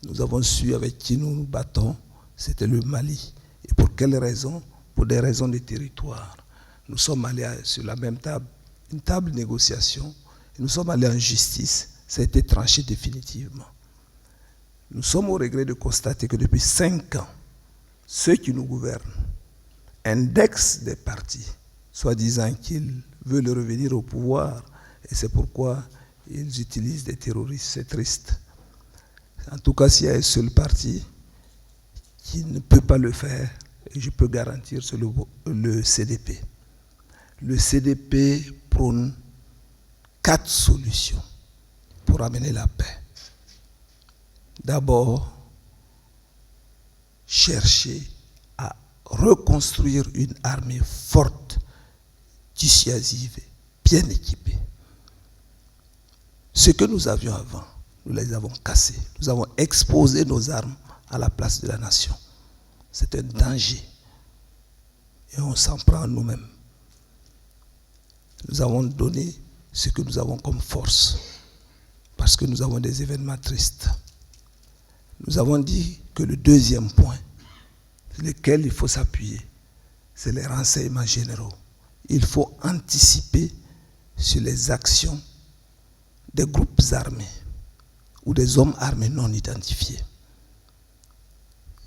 Nous avons su avec qui nous nous battons, c'était le Mali. Et pour quelles raisons? Pour des raisons de territoire. Nous sommes allés sur la même table, une table de négociation, et nous sommes allés en justice, ça a été tranché définitivement. Nous sommes au regret de constater que depuis 5 ans, ceux qui nous gouvernent indexent des partis, soi-disant qu'ils veulent revenir au pouvoir, et c'est pourquoi ils utilisent des terroristes. C'est triste. En tout cas, s'il y a un seul parti qui ne peut pas le faire, et je peux garantir, c'est le CDP. Le CDP prône 4 solutions pour amener la paix. D'abord, chercher à reconstruire une armée forte, dissuasive, bien équipée. Ce que nous avions avant, nous les avons cassés. Nous avons exposé nos armes à la place de la nation. C'est un danger. Et on s'en prend à nous-mêmes. Nous avons donné ce que nous avons comme force, parce que nous avons des événements tristes. Nous avons dit que le deuxième point, sur lequel il faut s'appuyer, c'est les renseignements généraux. Il faut anticiper sur les actions des groupes armés ou des hommes armés non identifiés.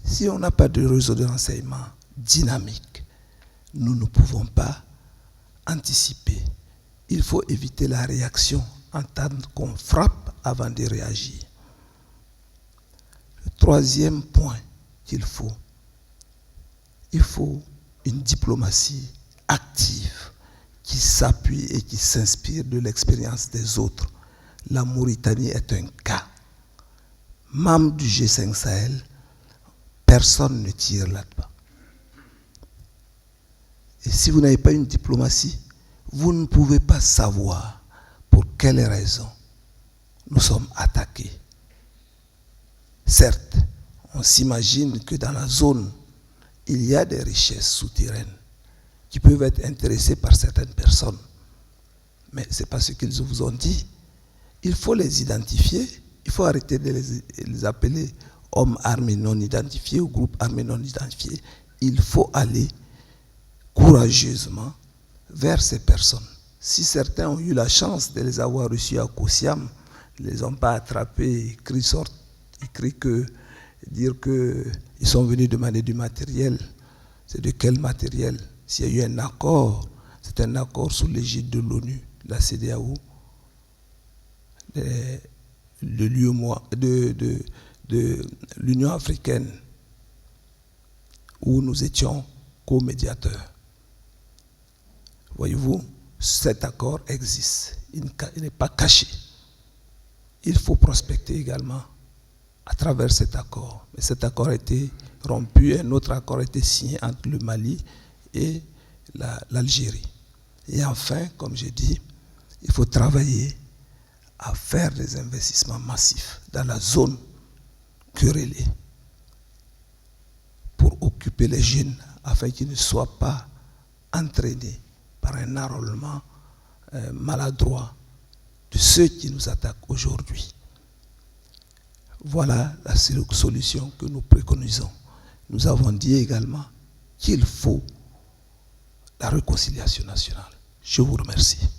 Si on n'a pas de réseau de renseignement dynamique, nous ne pouvons pas anticiper. Il faut éviter la réaction, entendre qu'on frappe avant de réagir. Le troisième point qu'il faut, il faut une diplomatie active qui s'appuie et qui s'inspire de l'expérience des autres. La Mauritanie est un cas. Membre du G5 Sahel, personne ne tire là-bas. Et si vous n'avez pas une diplomatie, vous ne pouvez pas savoir pour quelles raisons nous sommes attaqués. Certes, on s'imagine que dans la zone, il y a des richesses souterraines qui peuvent être intéressées par certaines personnes. Mais ce n'est pas ce qu'ils vous ont dit. Il faut les identifier. Il faut arrêter de les appeler hommes armés non identifiés ou groupes armés non identifiés. Il faut aller courageusement vers ces personnes. Si certains ont eu la chance de les avoir reçus à Kosiam, ils ne les ont pas attrapés, dire qu'ils sont venus demander du matériel. C'est de quel matériel? S'il y a eu un accord, c'est un accord sous l'égide de l'ONU, la CEDEAO, de l'Union africaine, où nous étions co-médiateurs. Voyez-vous, cet accord existe. Il n'est pas caché. Il faut prospecter également à travers cet accord. Mais cet accord a été rompu, un autre accord a été signé entre le Mali et l'Algérie. Et enfin, comme j'ai dit, il faut travailler à faire des investissements massifs dans la zone querellée pour occuper les jeunes afin qu'ils ne soient pas entraînés par un enrôlement maladroit de ceux qui nous attaquent aujourd'hui. Voilà la solution que nous préconisons. Nous avons dit également qu'il faut la réconciliation nationale. Je vous remercie.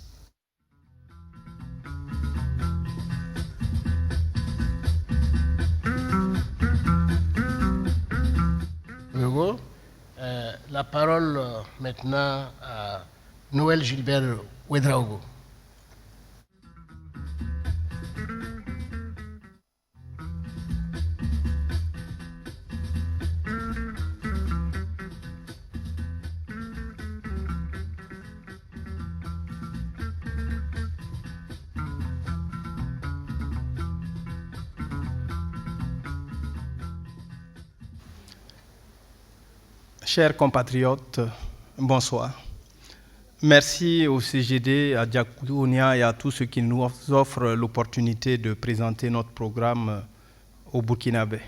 La parole maintenant à Noël Gilbert Ouedraogo. Chers compatriotes, bonsoir. Merci au CGD, à Diakounia et à tous ceux qui nous offrent l'opportunité de présenter notre programme au Burkinabé,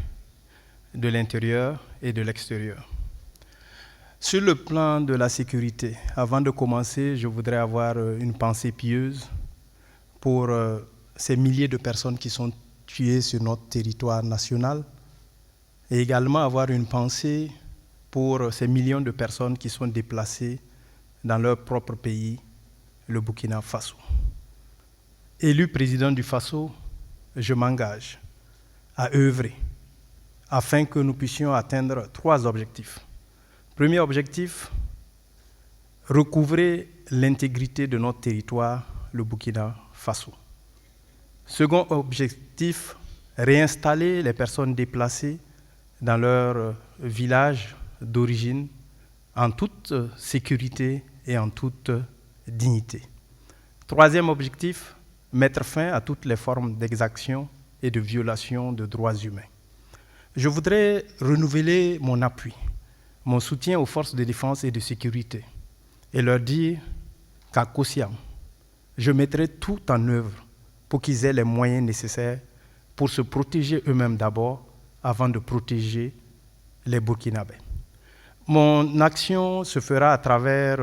de l'intérieur et de l'extérieur. Sur le plan de la sécurité, avant de commencer, je voudrais avoir une pensée pieuse pour ces milliers de personnes qui sont tuées sur notre territoire national et également avoir une pensée pour ces millions de personnes qui sont déplacées dans leur propre pays, le Burkina Faso. Élu président du Faso, je m'engage à œuvrer afin que nous puissions atteindre 3 objectifs. Premier objectif, recouvrer l'intégrité de notre territoire, le Burkina Faso. Second objectif, réinstaller les personnes déplacées dans leur village d'origine en toute sécurité et en toute dignité. Troisième objectif, mettre fin à toutes les formes d'exaction et de violation de droits humains. Je voudrais renouveler mon appui, mon soutien aux forces de défense et de sécurité et leur dire qu'à Kosiam, je mettrai tout en œuvre pour qu'ils aient les moyens nécessaires pour se protéger eux-mêmes d'abord avant de protéger les Burkinabés. Mon action se fera à travers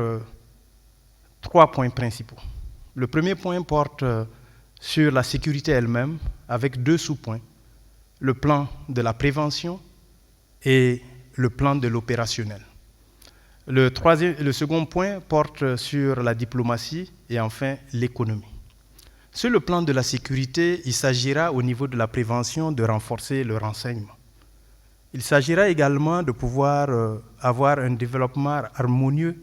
3 points principaux. Le premier point porte sur la sécurité elle-même, avec 2 sous-points, le plan de la prévention et le plan de l'opérationnel. Le second point porte sur la diplomatie et enfin l'économie. Sur le plan de la sécurité, il s'agira au niveau de la prévention de renforcer le renseignement. Il s'agira également de pouvoir avoir un développement harmonieux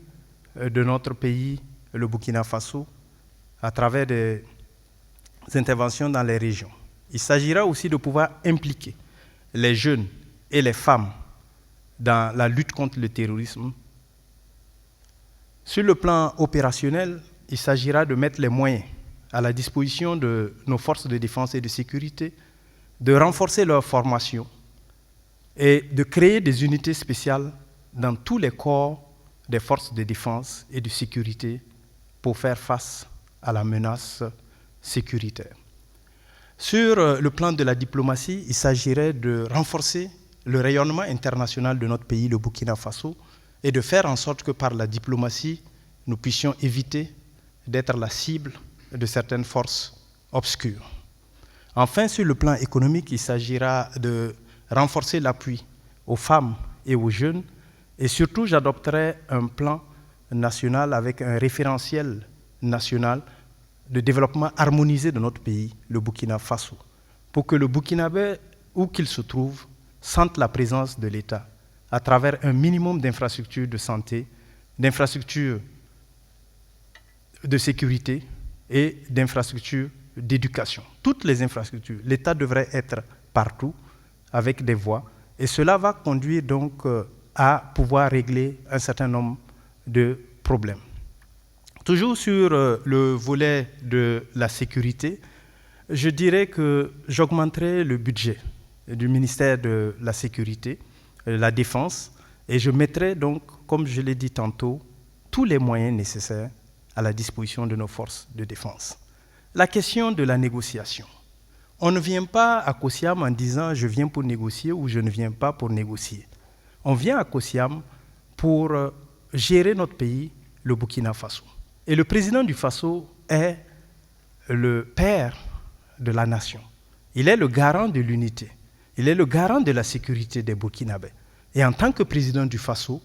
de notre pays, le Burkina Faso, à travers des interventions dans les régions. Il s'agira aussi de pouvoir impliquer les jeunes et les femmes dans la lutte contre le terrorisme. Sur le plan opérationnel, il s'agira de mettre les moyens à la disposition de nos forces de défense et de sécurité, de renforcer leur formation, et de créer des unités spéciales dans tous les corps des forces de défense et de sécurité pour faire face à la menace sécuritaire. Sur le plan de la diplomatie, il s'agirait de renforcer le rayonnement international de notre pays, le Burkina Faso, et de faire en sorte que par la diplomatie, nous puissions éviter d'être la cible de certaines forces obscures. Enfin, sur le plan économique, il s'agira de renforcer l'appui aux femmes et aux jeunes, et surtout j'adopterai un plan national avec un référentiel national de développement harmonisé de notre pays, le Burkina Faso, pour que le Burkinabé, où qu'il se trouve, sente la présence de l'État à travers un minimum d'infrastructures de santé, d'infrastructures de sécurité et d'infrastructures d'éducation. Toutes les infrastructures, l'État devrait être partout, avec des voies, et cela va conduire donc à pouvoir régler un certain nombre de problèmes. Toujours sur le volet de la sécurité, je dirais que j'augmenterai le budget du ministère de la Sécurité, de la Défense, et je mettrai donc, comme je l'ai dit tantôt, tous les moyens nécessaires à la disposition de nos forces de défense. La question de la négociation. On ne vient pas à Kosiam en disant « je viens pour négocier » ou « je ne viens pas pour négocier ». On vient à Kosiam pour gérer notre pays, le Burkina Faso. Et le président du Faso est le père de la nation. Il est le garant de l'unité. Il est le garant de la sécurité des Burkinabés. Et en tant que président du Faso,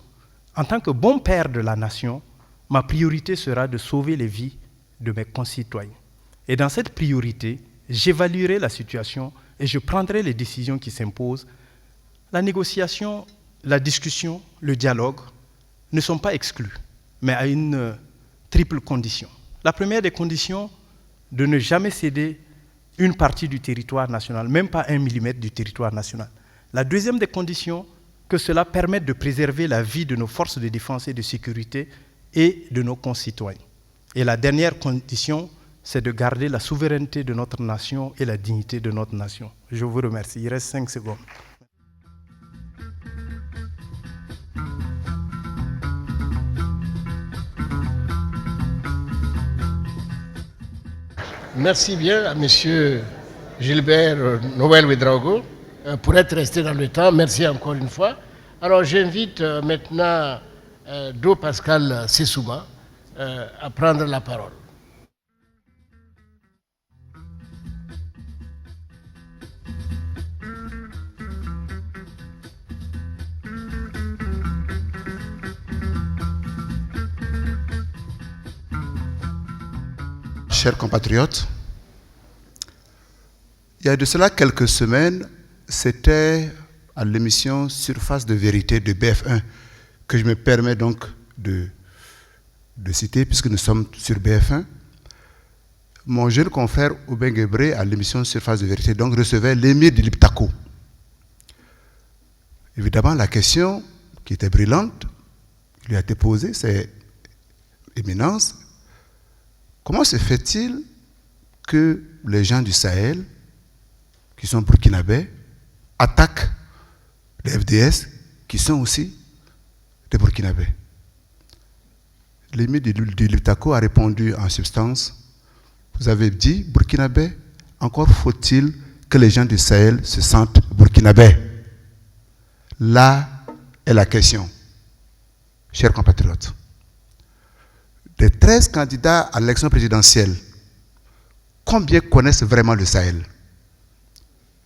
en tant que bon père de la nation, ma priorité sera de sauver les vies de mes concitoyens. Et dans cette priorité, j'évaluerai la situation et je prendrai les décisions qui s'imposent. La négociation, la discussion, le dialogue ne sont pas exclus, mais à une triple condition. La première des conditions, de ne jamais céder une partie du territoire national, même pas 1 millimètre du territoire national. La deuxième des conditions, que cela permette de préserver la vie de nos forces de défense et de sécurité et de nos concitoyens. Et la dernière condition, c'est de garder la souveraineté de notre nation et la dignité de notre nation. Je vous remercie. Il reste 5 secondes. Merci bien à M. Gilbert Noël Ouédraogo pour être resté dans le temps. Merci encore une fois. Alors j'invite maintenant Do Pascal Sessouma à prendre la parole. Chers compatriotes, il y a de cela quelques semaines, c'était à l'émission Surface de vérité de BF1 que je me permets donc de citer, puisque nous sommes sur BF1. Mon jeune confrère Aubin Guébré, à l'émission Surface de vérité, donc recevait l'émir de l'Iptako. Évidemment, la question qui était brillante lui a été posée, c'est « Éminence, comment se fait-il que les gens du Sahel, qui sont burkinabés, attaquent les FDS, qui sont aussi des burkinabés ?» L'émir de l'Iptako a répondu en substance, vous avez dit burkinabé, encore faut-il que les gens du Sahel se sentent burkinabés. Là est la question, chers compatriotes. Des 13 candidats à l'élection présidentielle, combien connaissent vraiment le Sahel?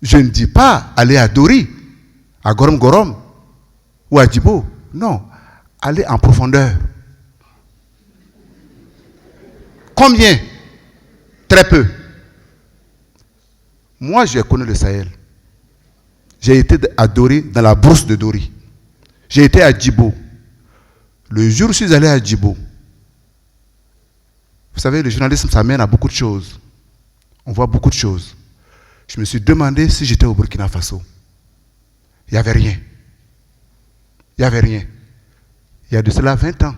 Je ne dis pas aller à Dori, à Gorom Gorom ou à Djibo. Non, aller en profondeur. Combien? Très peu. Moi, j'ai connu le Sahel. J'ai été à Dori, dans la brousse de Dori. J'ai été à Djibo. Le jour où je suis allé à Djibo, vous savez, le journalisme, ça mène à beaucoup de choses. On voit beaucoup de choses. Je me suis demandé si j'étais au Burkina Faso. Il n'y avait rien. Il n'y avait rien. Il y a de cela 20 ans.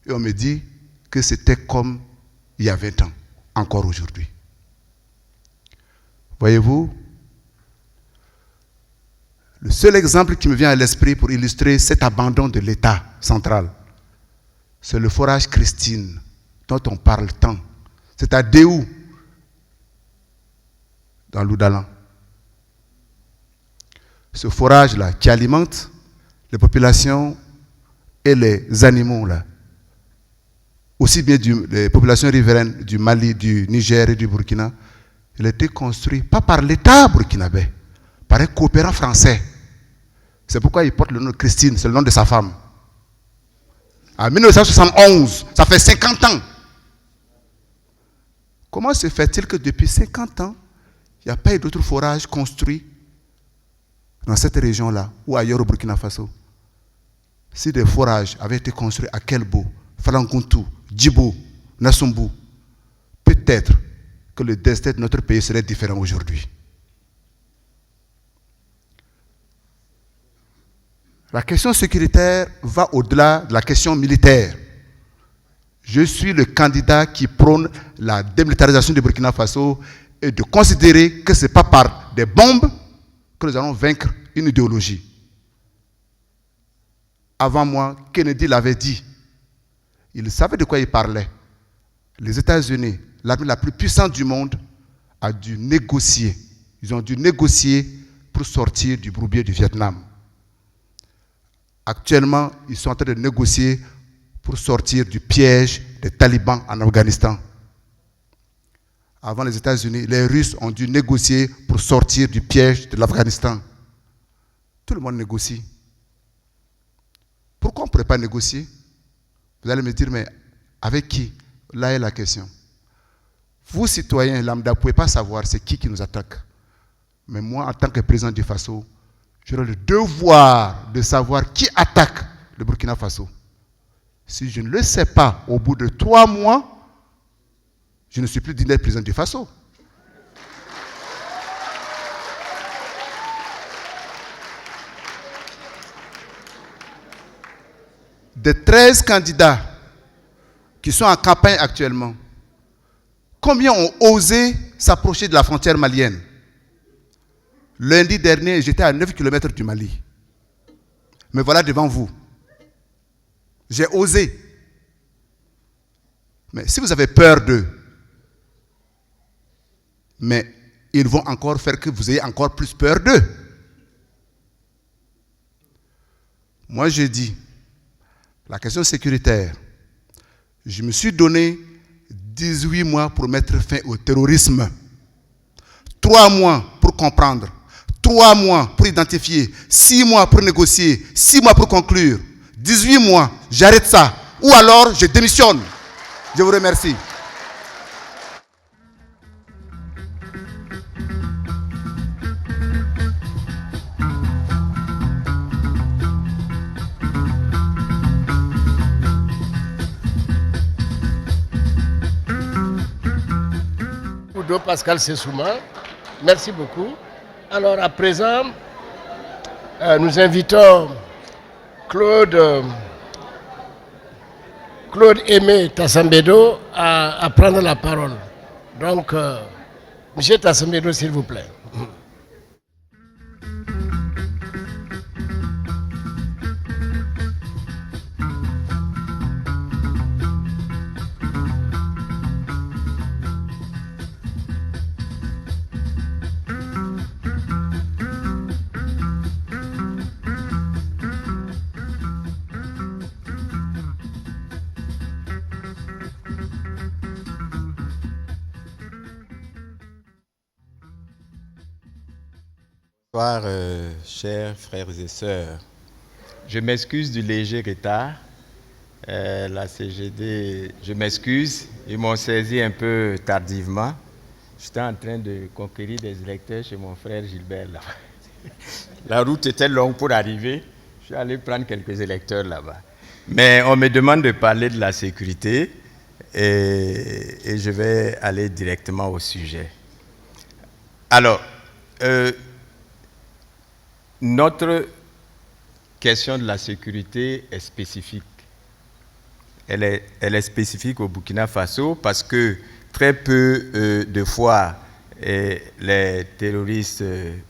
Et on me dit que c'était comme il y a 20 ans, encore aujourd'hui. Voyez-vous, le seul exemple qui me vient à l'esprit pour illustrer cet abandon de l'État central, c'est le forage Christine, dont on parle tant. C'est à Déou, dans l'Oudalan. Ce forage-là qui alimente les populations et les animaux, là. Aussi bien les populations riveraines du Mali, du Niger et du Burkina, il a été construit pas par l'État burkinabé, par un coopérant français. C'est pourquoi il porte le nom de Christine, c'est le nom de sa femme. En 1971, ça fait 50 ans. Comment se fait-il que depuis 50 ans, il n'y a pas eu d'autres forages construits dans cette région-là ou ailleurs au Burkina Faso? Si des forages avaient été construits à Kelbo, Falanguntu, Djibo, Nassumbu, peut-être que le destin de notre pays serait différent aujourd'hui. La question sécuritaire va au-delà de la question militaire. Je suis le candidat qui prône la démilitarisation du Burkina Faso et de considérer que ce n'est pas par des bombes que nous allons vaincre une idéologie. Avant moi, Kennedy l'avait dit. Il savait de quoi il parlait. les États-Unis, l'armée la plus puissante du monde, a dû négocier. Ils ont dû négocier pour sortir du bourbier du Vietnam. Actuellement, ils sont en train de négocier pour sortir du piège des talibans en Afghanistan. Avant les États-Unis, les Russes ont dû négocier pour sortir du piège de l'Afghanistan. Tout le monde négocie. Pourquoi on ne pourrait pas négocier? Vous allez me dire, mais avec qui? Là est la question. Vous, citoyens lambda, vous ne pouvez pas savoir c'est qui nous attaque. Mais moi, en tant que président du Faso, j'aurai le devoir de savoir qui attaque le Burkina Faso. Si je ne le sais pas au bout de 3 mois, je ne suis plus digne d'être président du Faso. Des 13 candidats qui sont en campagne actuellement, combien ont osé s'approcher de la frontière malienne? Lundi dernier, j'étais à 9 km du Mali. Mais voilà devant vous. J'ai osé. Mais si vous avez peur d'eux, mais ils vont encore faire que vous ayez encore plus peur d'eux. Moi, je dis, la question sécuritaire, je me suis donné 18 mois pour mettre fin au terrorisme. 3 mois pour comprendre. 3 mois pour identifier. 6 mois pour négocier. 6 mois pour conclure. 18 mois, j'arrête ça. Ou alors, je démissionne. Je vous remercie. Udo Pascal Sessouma, merci beaucoup. Alors à présent, nous invitons Claude Aimé Tassambedo à prendre la parole. Donc, M. Tassambedo, s'il vous plaît. Bonsoir, chers frères et sœurs. Je m'excuse du léger retard. La CGD, je m'excuse, ils m'ont saisi un peu tardivement. J'étais en train de conquérir des électeurs chez mon frère Gilbert là-bas. La route était longue pour arriver. Je suis allé prendre quelques électeurs là-bas. Mais on me demande de parler de la sécurité et je vais aller directement au sujet. Alors, notre question de la sécurité est spécifique. Elle est spécifique au Burkina Faso parce que très peu de fois les terroristes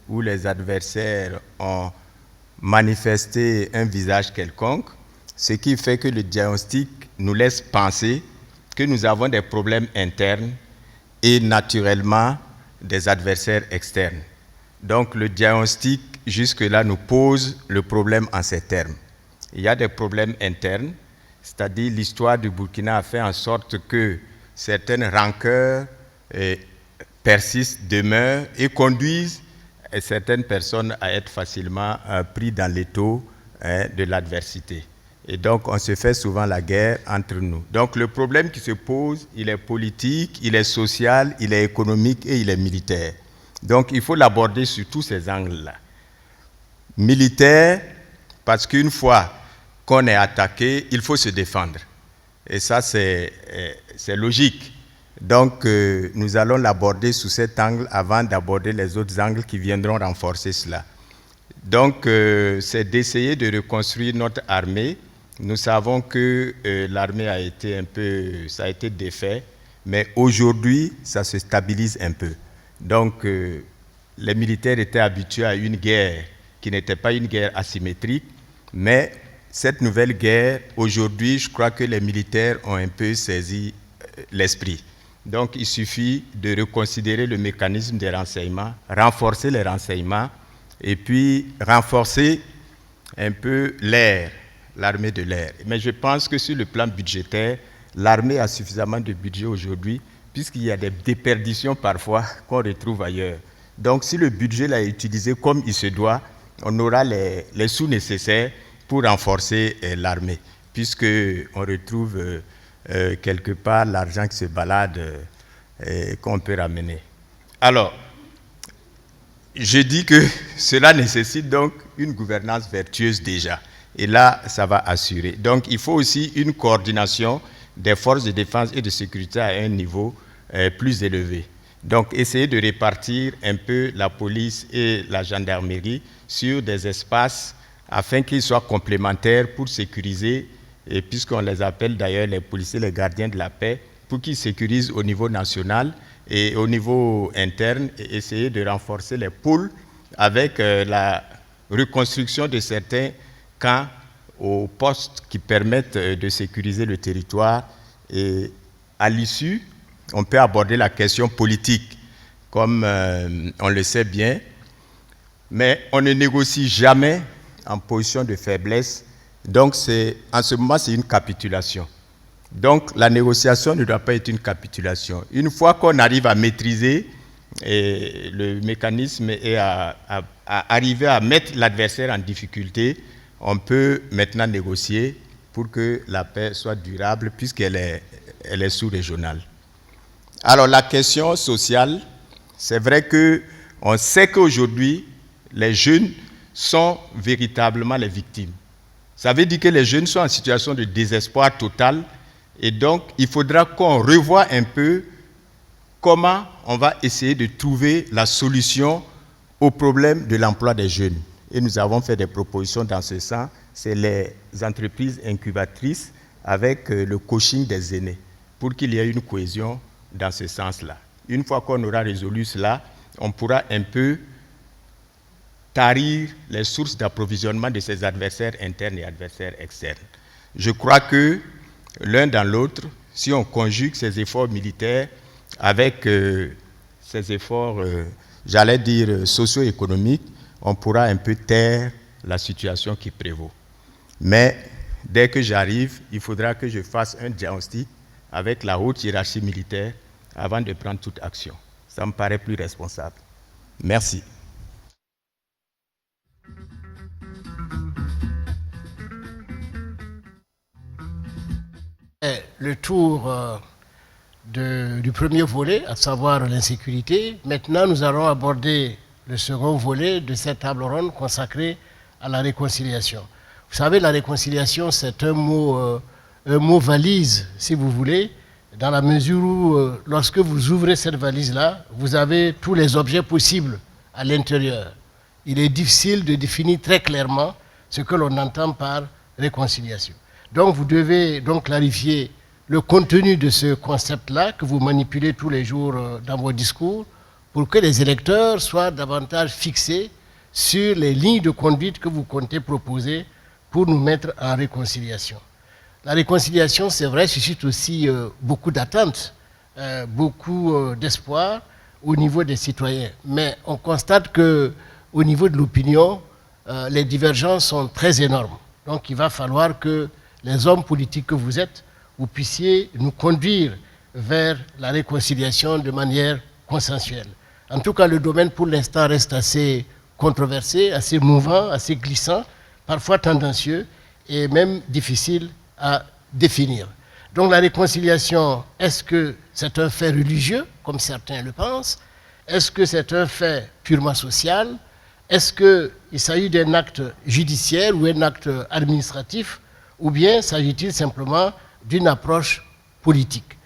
ou les adversaires ont manifesté un visage quelconque, ce qui fait que le diagnostic nous laisse penser que nous avons des problèmes internes et naturellement des adversaires externes. Donc le diagnostic jusque-là nous pose le problème en ces termes. Il y a des problèmes internes, c'est-à-dire l'histoire du Burkina a fait en sorte que certaines rancœurs persistent, demeurent et conduisent certaines personnes à être facilement pris dans l'étau de l'adversité. Et donc on se fait souvent la guerre entre nous. Donc le problème qui se pose, il est politique, il est social, il est économique et il est militaire. Donc il faut l'aborder sur tous ces angles-là. Militaire, parce qu'une fois qu'on est attaqué, il faut se défendre. Et ça, c'est logique. Donc, nous allons l'aborder sous cet angle avant d'aborder les autres angles qui viendront renforcer cela. Donc, c'est d'essayer de reconstruire notre armée. Nous savons que l'armée a été ça a été défait, mais aujourd'hui, ça se stabilise un peu. Donc, les militaires étaient habitués à une guerre qui n'était pas une guerre asymétrique, mais cette nouvelle guerre, aujourd'hui, je crois que les militaires ont un peu saisi l'esprit. Donc, il suffit de reconsidérer le mécanisme des renseignements, renforcer les renseignements, et puis renforcer un peu l'air, l'armée de l'air. Mais je pense que sur le plan budgétaire, l'armée a suffisamment de budget aujourd'hui, puisqu'il y a des déperditions parfois qu'on retrouve ailleurs. Donc, si le budget là est utilisé comme il se doit, on aura les sous nécessaires pour renforcer l'armée, puisqu'on retrouve quelque part l'argent qui se balade qu'on peut ramener. Alors, je dis que cela nécessite donc une gouvernance vertueuse déjà. Et là, ça va assurer. Donc, il faut aussi une coordination des forces de défense et de sécurité à un niveau plus élevé. Donc, essayer de répartir un peu la police et la gendarmerie sur des espaces afin qu'ils soient complémentaires pour sécuriser, et puisqu'on les appelle d'ailleurs les policiers, les gardiens de la paix, pour qu'ils sécurisent au niveau national et au niveau interne, et essayer de renforcer les pôles avec la reconstruction de certains camps aux postes qui permettent de sécuriser le territoire. Et à l'issue, on peut aborder la question politique, comme on le sait bien, mais on ne négocie jamais en position de faiblesse. Donc, en ce moment, c'est une capitulation. Donc, la négociation ne doit pas être une capitulation. Une fois qu'on arrive à maîtriser le mécanisme et à arriver à mettre l'adversaire en difficulté, on peut maintenant négocier pour que la paix soit durable, puisqu'elle est sous-régionale. Alors, la question sociale, c'est vrai qu'on sait qu'aujourd'hui, les jeunes sont véritablement les victimes. Ça veut dire que les jeunes sont en situation de désespoir total, et donc il faudra qu'on revoie un peu comment on va essayer de trouver la solution au problème de l'emploi des jeunes. Et nous avons fait des propositions dans ce sens. C'est les entreprises incubatrices avec le coaching des aînés, pour qu'il y ait une cohésion dans ce sens-là. Une fois qu'on aura résolu cela, on pourra un peu tarir les sources d'approvisionnement de ces adversaires internes et adversaires externes. Je crois que l'un dans l'autre, si on conjugue ces efforts militaires avec ces efforts, j'allais dire, socio-économiques, on pourra un peu taire la situation qui prévaut. Mais dès que j'arrive, il faudra que je fasse un diagnostic avec la haute hiérarchie militaire avant de prendre toute action. Ça me paraît plus responsable. Merci. Le tour du premier volet, à savoir l'insécurité. Maintenant, nous allons aborder le second volet de cette table ronde consacrée à la réconciliation. Vous savez, la réconciliation, c'est un mot valise, si vous voulez, dans la mesure où, lorsque vous ouvrez cette valise-là, vous avez tous les objets possibles à l'intérieur. Il est difficile de définir très clairement ce que l'on entend par réconciliation. Donc, vous devez donc clarifier le contenu de ce concept-là que vous manipulez tous les jours dans vos discours pour que les électeurs soient davantage fixés sur les lignes de conduite que vous comptez proposer pour nous mettre en réconciliation. La réconciliation, c'est vrai, suscite aussi beaucoup d'attentes, beaucoup d'espoir au niveau des citoyens. Mais on constate qu'au niveau de l'opinion, les divergences sont très énormes. Donc il va falloir que les hommes politiques que vous êtes, vous puissiez nous conduire vers la réconciliation de manière consensuelle. En tout cas, le domaine pour l'instant reste assez controversé, assez mouvant, assez glissant, parfois tendancieux et même difficile à définir. Donc la réconciliation, est-ce que c'est un fait religieux, comme certains le pensent? Est-ce que c'est un fait purement social? Est-ce qu'il s'agit d'un acte judiciaire ou un acte administratif? Ou bien s'agit-il simplement d'une approche politique?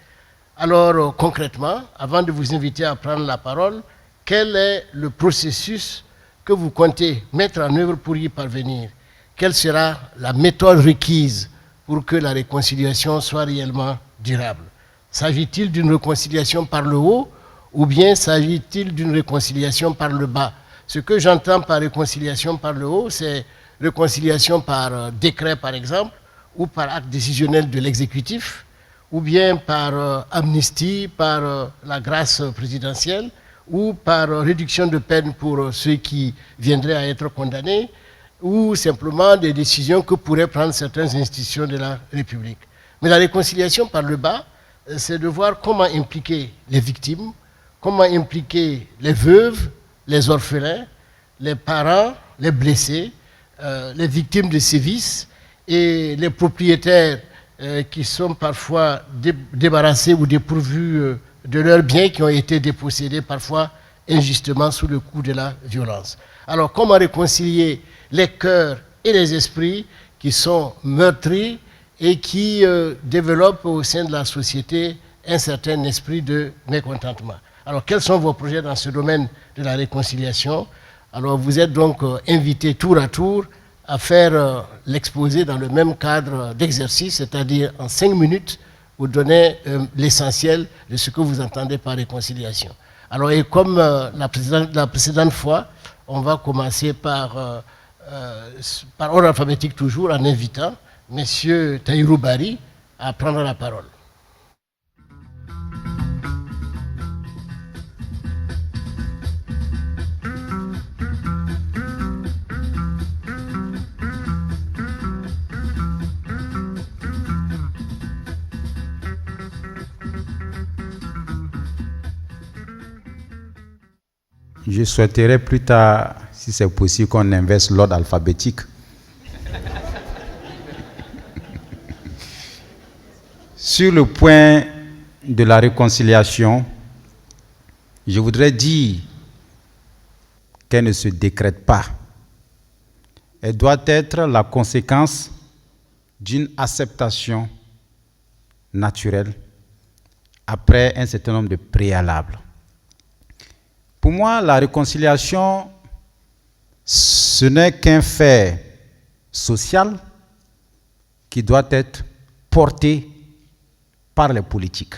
Alors concrètement, avant de vous inviter à prendre la parole, quel est le processus que vous comptez mettre en œuvre pour y parvenir? Quelle sera la méthode requise pour que la réconciliation soit réellement durable? S'agit-il d'une réconciliation par le haut ou bien s'agit-il d'une réconciliation par le bas? Ce que j'entends par réconciliation par le haut, c'est réconciliation par décret par exemple, ou par acte décisionnel de l'exécutif, ou bien par amnistie, par la grâce présidentielle, ou par réduction de peine pour ceux qui viendraient à être condamnés, ou simplement des décisions que pourraient prendre certaines institutions de la République. Mais la réconciliation par le bas, c'est de voir comment impliquer les victimes, comment impliquer les veuves, les orphelins, les parents, les blessés, les victimes de sévices et les propriétaires qui sont parfois débarrassés ou dépourvus de leurs biens qui ont été dépossédés parfois injustement sous le coup de la violence. Alors comment réconcilier les cœurs et les esprits qui sont meurtris et qui développent au sein de la société un certain esprit de mécontentement. Alors quels sont vos projets dans ce domaine de la réconciliation? Alors vous êtes donc invités tour à tour à faire l'exposé dans le même cadre d'exercice, c'est-à-dire en 5 minutes, vous donnez l'essentiel de ce que vous entendez par réconciliation. Alors et comme la précédente fois, on va commencer par ordre alphabétique toujours, en invitant M. Tahirou Bari à prendre la parole. Je souhaiterais plus tard, si c'est possible, qu'on inverse l'ordre alphabétique. Sur le point de la réconciliation, je voudrais dire qu'elle ne se décrète pas. Elle doit être la conséquence d'une acceptation naturelle après un certain nombre de préalables. Pour moi, la réconciliation, ce n'est qu'un fait social qui doit être porté par les politiques.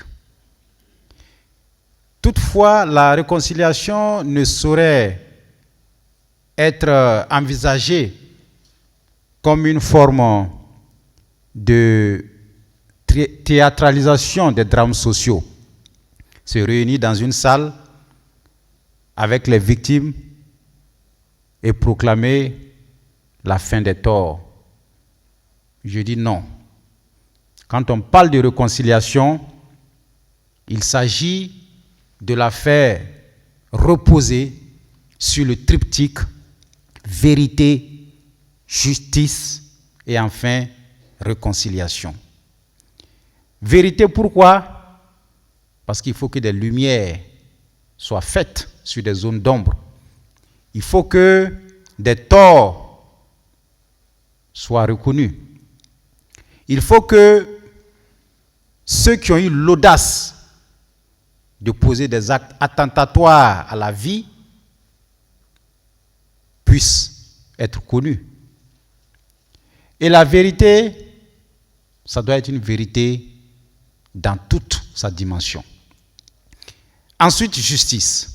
Toutefois, la réconciliation ne saurait être envisagée comme une forme de théâtralisation des drames sociaux. Se réunir dans une salle avec les victimes et proclamer la fin des torts. Je dis non. Quand on parle de réconciliation, il s'agit de la faire reposer sur le triptyque vérité, justice et enfin réconciliation. Vérité pourquoi? Parce qu'il faut que des lumières soient faites sur des zones d'ombre. Il faut que des torts soient reconnus. Il faut que ceux qui ont eu l'audace de poser des actes attentatoires à la vie puissent être connus. Et la vérité, ça doit être une vérité dans toute sa dimension. Ensuite, justice.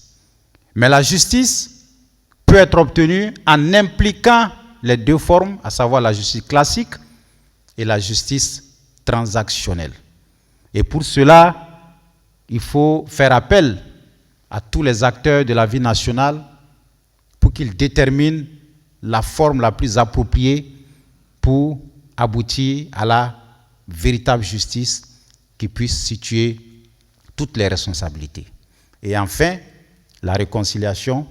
Mais la justice peut être obtenue en impliquant les deux formes, à savoir la justice classique et la justice transactionnelle. Et pour cela, il faut faire appel à tous les acteurs de la vie nationale pour qu'ils déterminent la forme la plus appropriée pour aboutir à la véritable justice qui puisse situer toutes les responsabilités. Et enfin, la réconciliation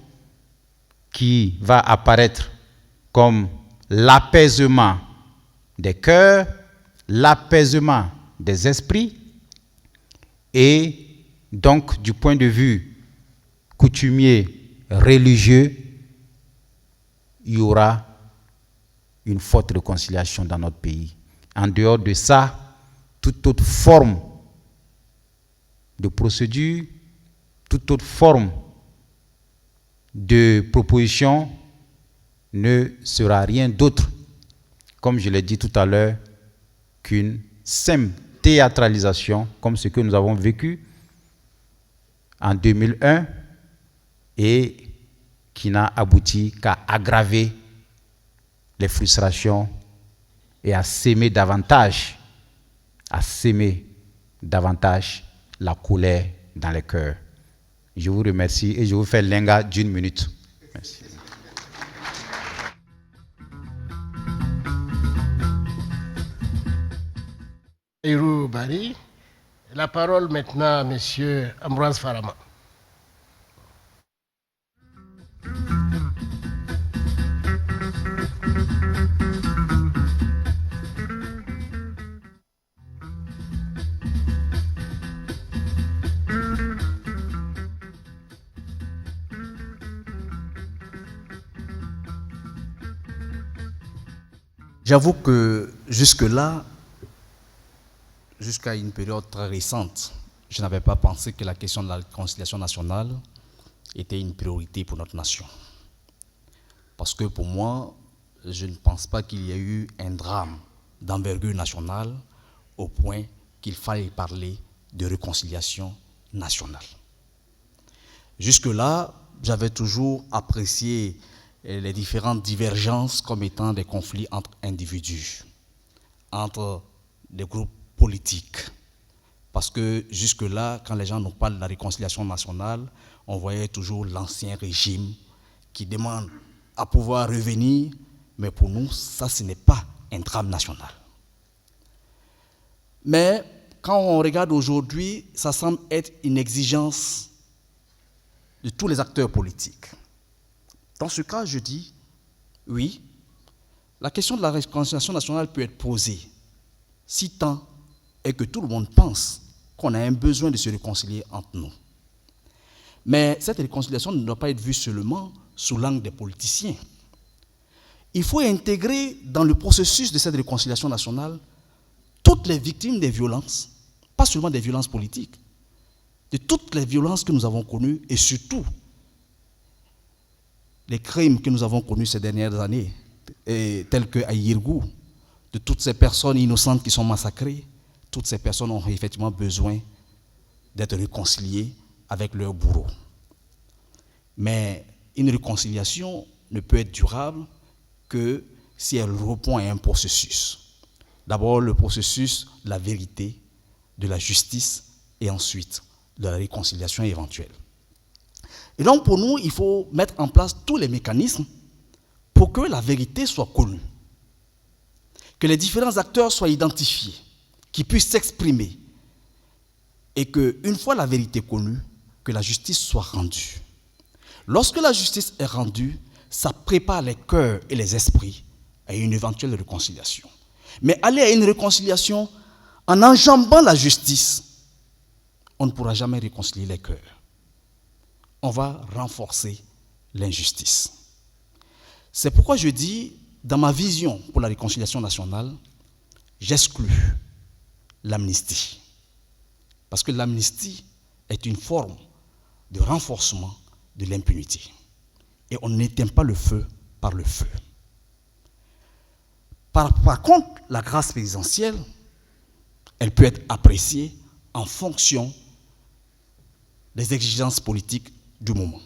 qui va apparaître comme l'apaisement des cœurs, l'apaisement des esprits, et donc du point de vue coutumier, religieux, il y aura une forte réconciliation dans notre pays. En dehors de ça, toute autre forme de procédure, toute autre forme de proposition ne sera rien d'autre, comme je l'ai dit tout à l'heure, qu'une simple théâtralisation, comme ce que nous avons vécu en 2001 et qui n'a abouti qu'à aggraver les frustrations et à s'aimer davantage, à s'aimer davantage la colère dans les cœurs. Je vous remercie et je vous fais l'enga d'1 minute. Merci. Tahirou Barry. La parole maintenant à M. Ambroise Farama. J'avoue que jusque-là, jusqu'à une période très récente, je n'avais pas pensé que la question de la réconciliation nationale était une priorité pour notre nation. Parce que pour moi, je ne pense pas qu'il y ait eu un drame d'envergure nationale au point qu'il fallait parler de réconciliation nationale. Jusque-là, j'avais toujours apprécié les différentes divergences comme étant des conflits entre individus, entre des groupes politiques. Parce que jusque-là, quand les gens nous parlent de la réconciliation nationale, on voyait toujours l'ancien régime qui demande à pouvoir revenir, mais pour nous, ça, ce n'est pas un drame national. Mais quand on regarde aujourd'hui, ça semble être une exigence de tous les acteurs politiques. Dans ce cas, je dis, oui, la question de la réconciliation nationale peut être posée, si tant est que tout le monde pense qu'on a un besoin de se réconcilier entre nous. Mais cette réconciliation ne doit pas être vue seulement sous l'angle des politiciens. Il faut intégrer dans le processus de cette réconciliation nationale toutes les victimes des violences, pas seulement des violences politiques, de toutes les violences que nous avons connues et surtout les crimes que nous avons connus ces dernières années, tels qu'à Yirgou, de toutes ces personnes innocentes qui sont massacrées, toutes ces personnes ont effectivement besoin d'être réconciliées avec leurs bourreaux. Mais une réconciliation ne peut être durable que si elle répond à un processus. D'abord, le processus de la vérité, de la justice et ensuite de la réconciliation éventuelle. Et donc, pour nous, il faut mettre en place tous les mécanismes pour que la vérité soit connue, que les différents acteurs soient identifiés, qu'ils puissent s'exprimer, et qu'une fois la vérité connue, que la justice soit rendue. Lorsque la justice est rendue, ça prépare les cœurs et les esprits à une éventuelle réconciliation. Mais aller à une réconciliation en enjambant la justice, on ne pourra jamais réconcilier les cœurs. On va renforcer l'injustice. C'est pourquoi je dis, dans ma vision pour la réconciliation nationale, j'exclus l'amnistie. Parce que l'amnistie est une forme de renforcement de l'impunité. Et on n'éteint pas le feu par le feu. Par contre, la grâce présidentielle, elle peut être appréciée en fonction des exigences politiques du moment.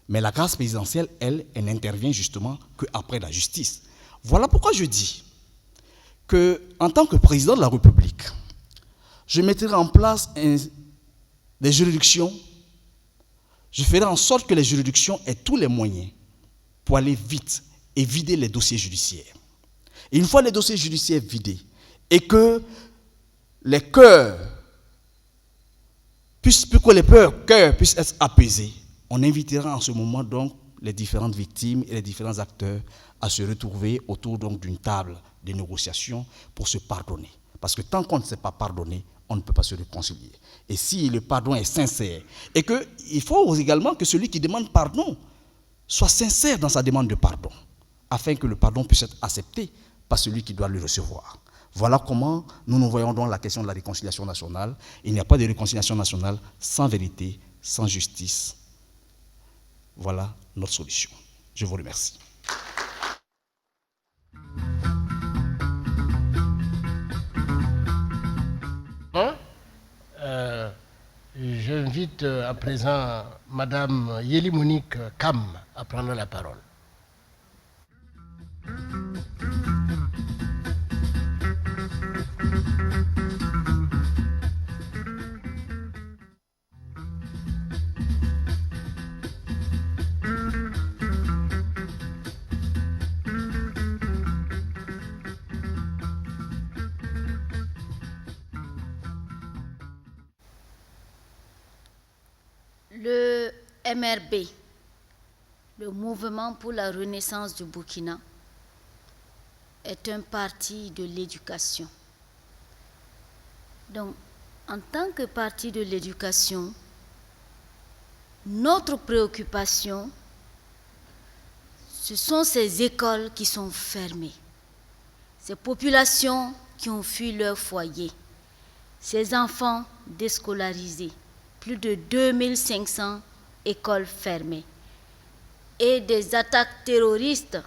Mais la grâce présidentielle, elle n'intervient justement qu'après la justice. Voilà pourquoi je dis qu'en tant que président de la République, je mettrai en place des juridictions, je ferai en sorte que les juridictions aient tous les moyens pour aller vite et vider les dossiers judiciaires. Et une fois les dossiers judiciaires vidés et que les cœurs puissent être apaisés, on invitera en ce moment donc les différentes victimes et les différents acteurs à se retrouver autour donc d'une table de négociation pour se pardonner. Parce que tant qu'on ne s'est pas pardonné, on ne peut pas se réconcilier. Et si le pardon est sincère, et qu'il faut également que celui qui demande pardon soit sincère dans sa demande de pardon, afin que le pardon puisse être accepté par celui qui doit le recevoir. Voilà comment nous voyons donc la question de la réconciliation nationale. Il n'y a pas de réconciliation nationale sans vérité, sans justice. Voilà notre solution. Je vous remercie. J'invite à présent Madame Yeli Monique Kam à prendre la parole. MRB, le Mouvement pour la Renaissance du Burkina, est un parti de l'éducation. Donc, en tant que parti de l'éducation, notre préoccupation, ce sont ces écoles qui sont fermées, ces populations qui ont fui leur foyer, ces enfants déscolarisés, plus de 2500 écoles fermées, et des attaques terroristes,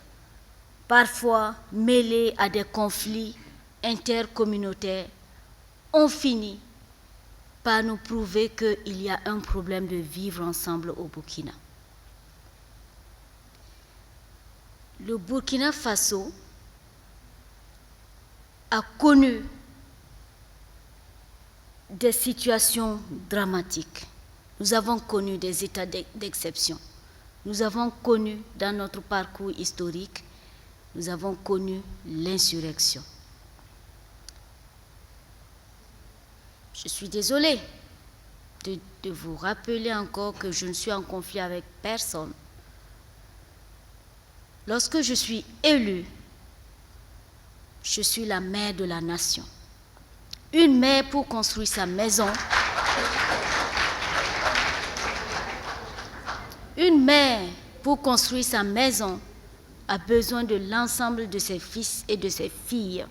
parfois mêlées à des conflits intercommunautaires, ont fini par nous prouver qu'il y a un problème de vivre ensemble au Burkina. Le Burkina Faso a connu des situations dramatiques. Nous avons connu des états d'exception. Nous avons connu dans notre parcours historique, nous avons connu l'insurrection. Je suis désolée de vous rappeler encore que je ne suis en conflit avec personne. Lorsque je suis élue, je suis la mère de la nation. Une mère pour construire sa maison. Une mère pour construire sa maison a besoin de l'ensemble de ses fils et de ses filles.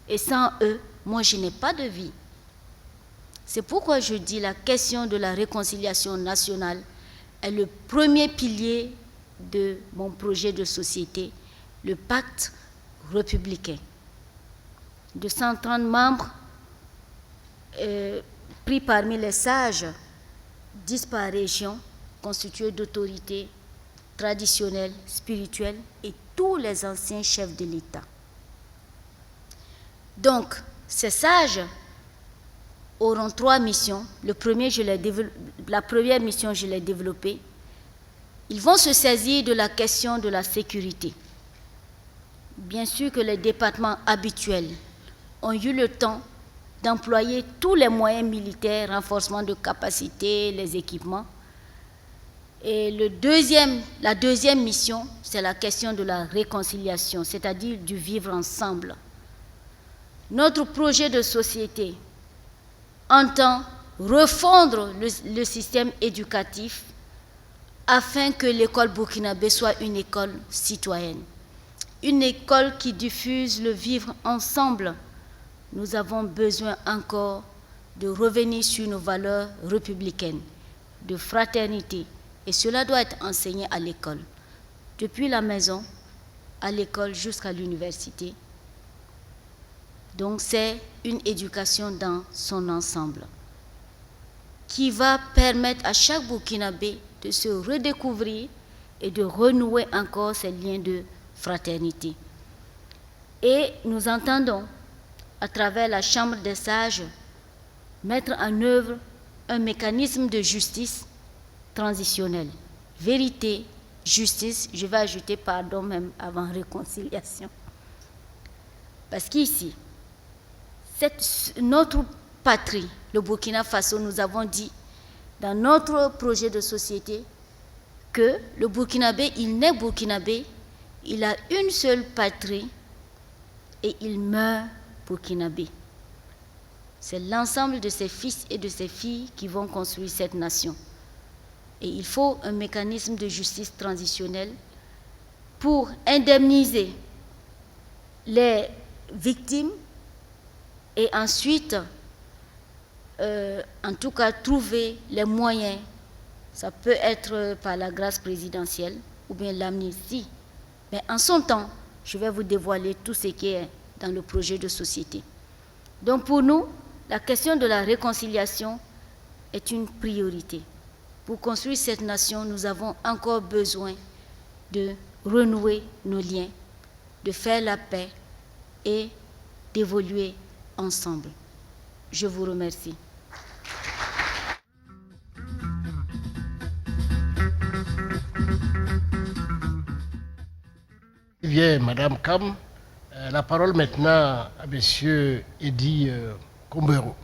Et sans eux, moi je n'ai pas de vie. C'est pourquoi je dis la question de la réconciliation nationale est le premier pilier de mon projet de société, le pacte républicain. De 130 membres pris parmi les sages, 10 par région, constitués d'autorités traditionnelles, spirituelles et tous les anciens chefs de l'État. Donc, ces sages auront 3 missions. La première mission, je l'ai développée. Ils vont se saisir de la question de la sécurité. Bien sûr que les départements habituels ont eu le temps d'employer tous les moyens militaires, renforcement de capacités, les équipements. Et la deuxième mission, c'est la question de la réconciliation, c'est-à-dire du vivre ensemble. Notre projet de société entend refondre le système éducatif afin que l'école burkinabé soit une école citoyenne, une école qui diffuse le vivre ensemble. Nous avons besoin encore de revenir sur nos valeurs républicaines, de fraternité, et cela doit être enseigné à l'école, depuis la maison, à l'école jusqu'à l'université. Donc c'est une éducation dans son ensemble qui va permettre à chaque Burkinabé de se redécouvrir et de renouer encore ces liens de fraternité. Et nous entendons, à travers la Chambre des sages, mettre en œuvre un mécanisme de justice transitionnelle. Vérité, justice, je vais ajouter pardon même avant réconciliation. Parce qu'ici, notre patrie, le Burkina Faso, nous avons dit dans notre projet de société que le Burkinabé, il naît Burkinabé, il a une seule patrie et il meurt Burkinabé. C'est l'ensemble de ses fils et de ses filles qui vont construire cette nation. Et il faut un mécanisme de justice transitionnelle pour indemniser les victimes et ensuite, en tout cas, trouver les moyens. Ça peut être par la grâce présidentielle ou bien l'amnistie. Mais en son temps, je vais vous dévoiler tout ce qui est dans le projet de société. Donc pour nous, la question de la réconciliation est une priorité. Pour construire cette nation, nous avons encore besoin de renouer nos liens, de faire la paix et d'évoluer ensemble. Je vous remercie. Bien, Madame Kam, la parole maintenant à Monsieur Eddy Kombero.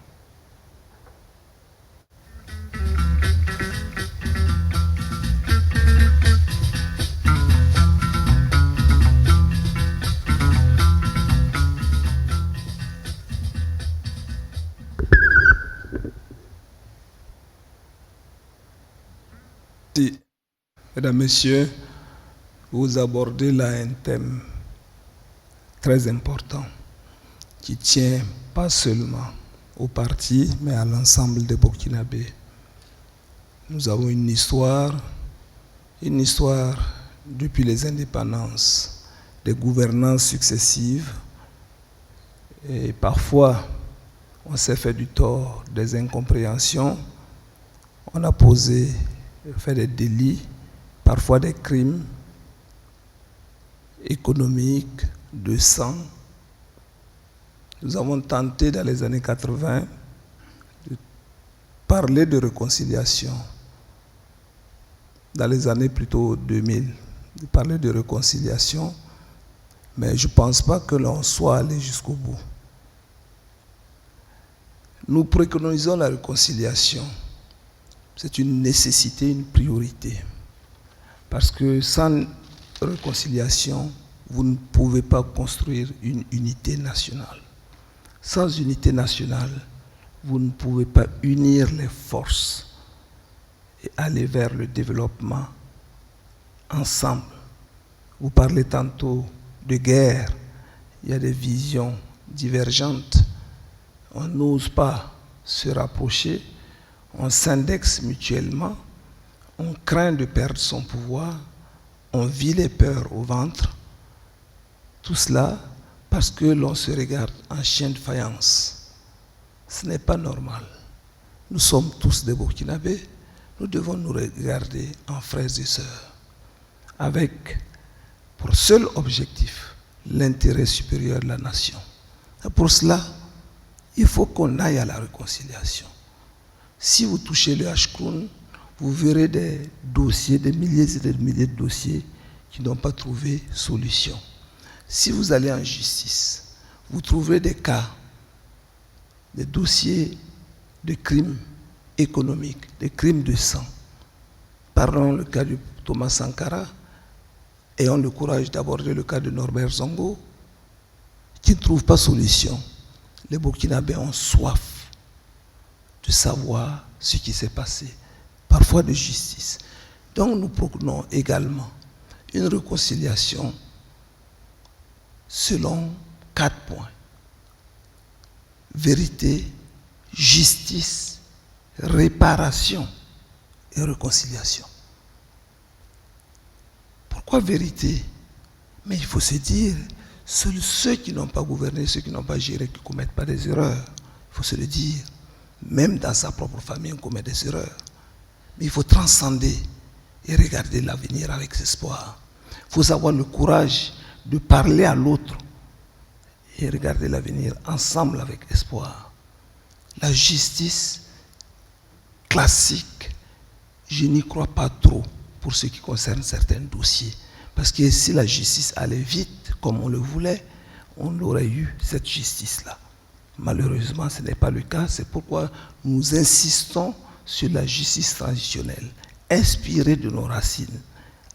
Mesdames, Messieurs, vous abordez là un thème très important qui tient pas seulement au parti, mais à l'ensemble des Burkinabés. Nous avons une histoire depuis les indépendances, des gouvernances successives, et parfois on s'est fait du tort, des incompréhensions, on a fait des délits, parfois des crimes économiques, de sang. Nous avons tenté dans les années 80 de parler de réconciliation, dans les années plutôt 2000, de parler de réconciliation, mais je ne pense pas que l'on soit allé jusqu'au bout. Nous préconisons la réconciliation. C'est une nécessité, une priorité. Parce que sans réconciliation, vous ne pouvez pas construire une unité nationale. Sans unité nationale, vous ne pouvez pas unir les forces et aller vers le développement ensemble. Vous parlez tantôt de guerre, il y a des visions divergentes. On n'ose pas se rapprocher, on s'indexe mutuellement, on craint de perdre son pouvoir, on vit les peurs au ventre. Tout cela parce que l'on se regarde en chien de faïence. Ce n'est pas normal. Nous sommes tous des Burkinabés, nous devons nous regarder en frères et sœurs, avec pour seul objectif l'intérêt supérieur de la nation. Et pour cela, il faut qu'on aille à la réconciliation. Si vous touchez le Hachkoun, vous verrez des dossiers, des milliers et des milliers de dossiers qui n'ont pas trouvé solution. Si vous allez en justice, vous trouverez des cas, des dossiers de crimes économiques, des crimes de sang. Parlons le cas de Thomas Sankara, ayons le courage d'aborder le cas de Norbert Zongo, qui ne trouve pas solution. Les Burkinabés ont soif de savoir ce qui s'est passé, parfois de justice. Donc nous proposons également une réconciliation selon 4 points. Vérité, justice, réparation et réconciliation. Pourquoi vérité? Mais il faut se dire, seuls ceux qui n'ont pas gouverné, ceux qui n'ont pas géré, qui ne commettent pas des erreurs. Il faut se le dire. Même dans sa propre famille, on commet des erreurs. Mais il faut transcender et regarder l'avenir avec espoir. Il faut avoir le courage de parler à l'autre et regarder l'avenir ensemble avec espoir. La justice classique, je n'y crois pas trop pour ce qui concerne certains dossiers. Parce que si la justice allait vite, comme on le voulait, on aurait eu cette justice-là. Malheureusement, ce n'est pas le cas. C'est pourquoi nous insistons sur la justice transitionnelle, inspirée de nos racines,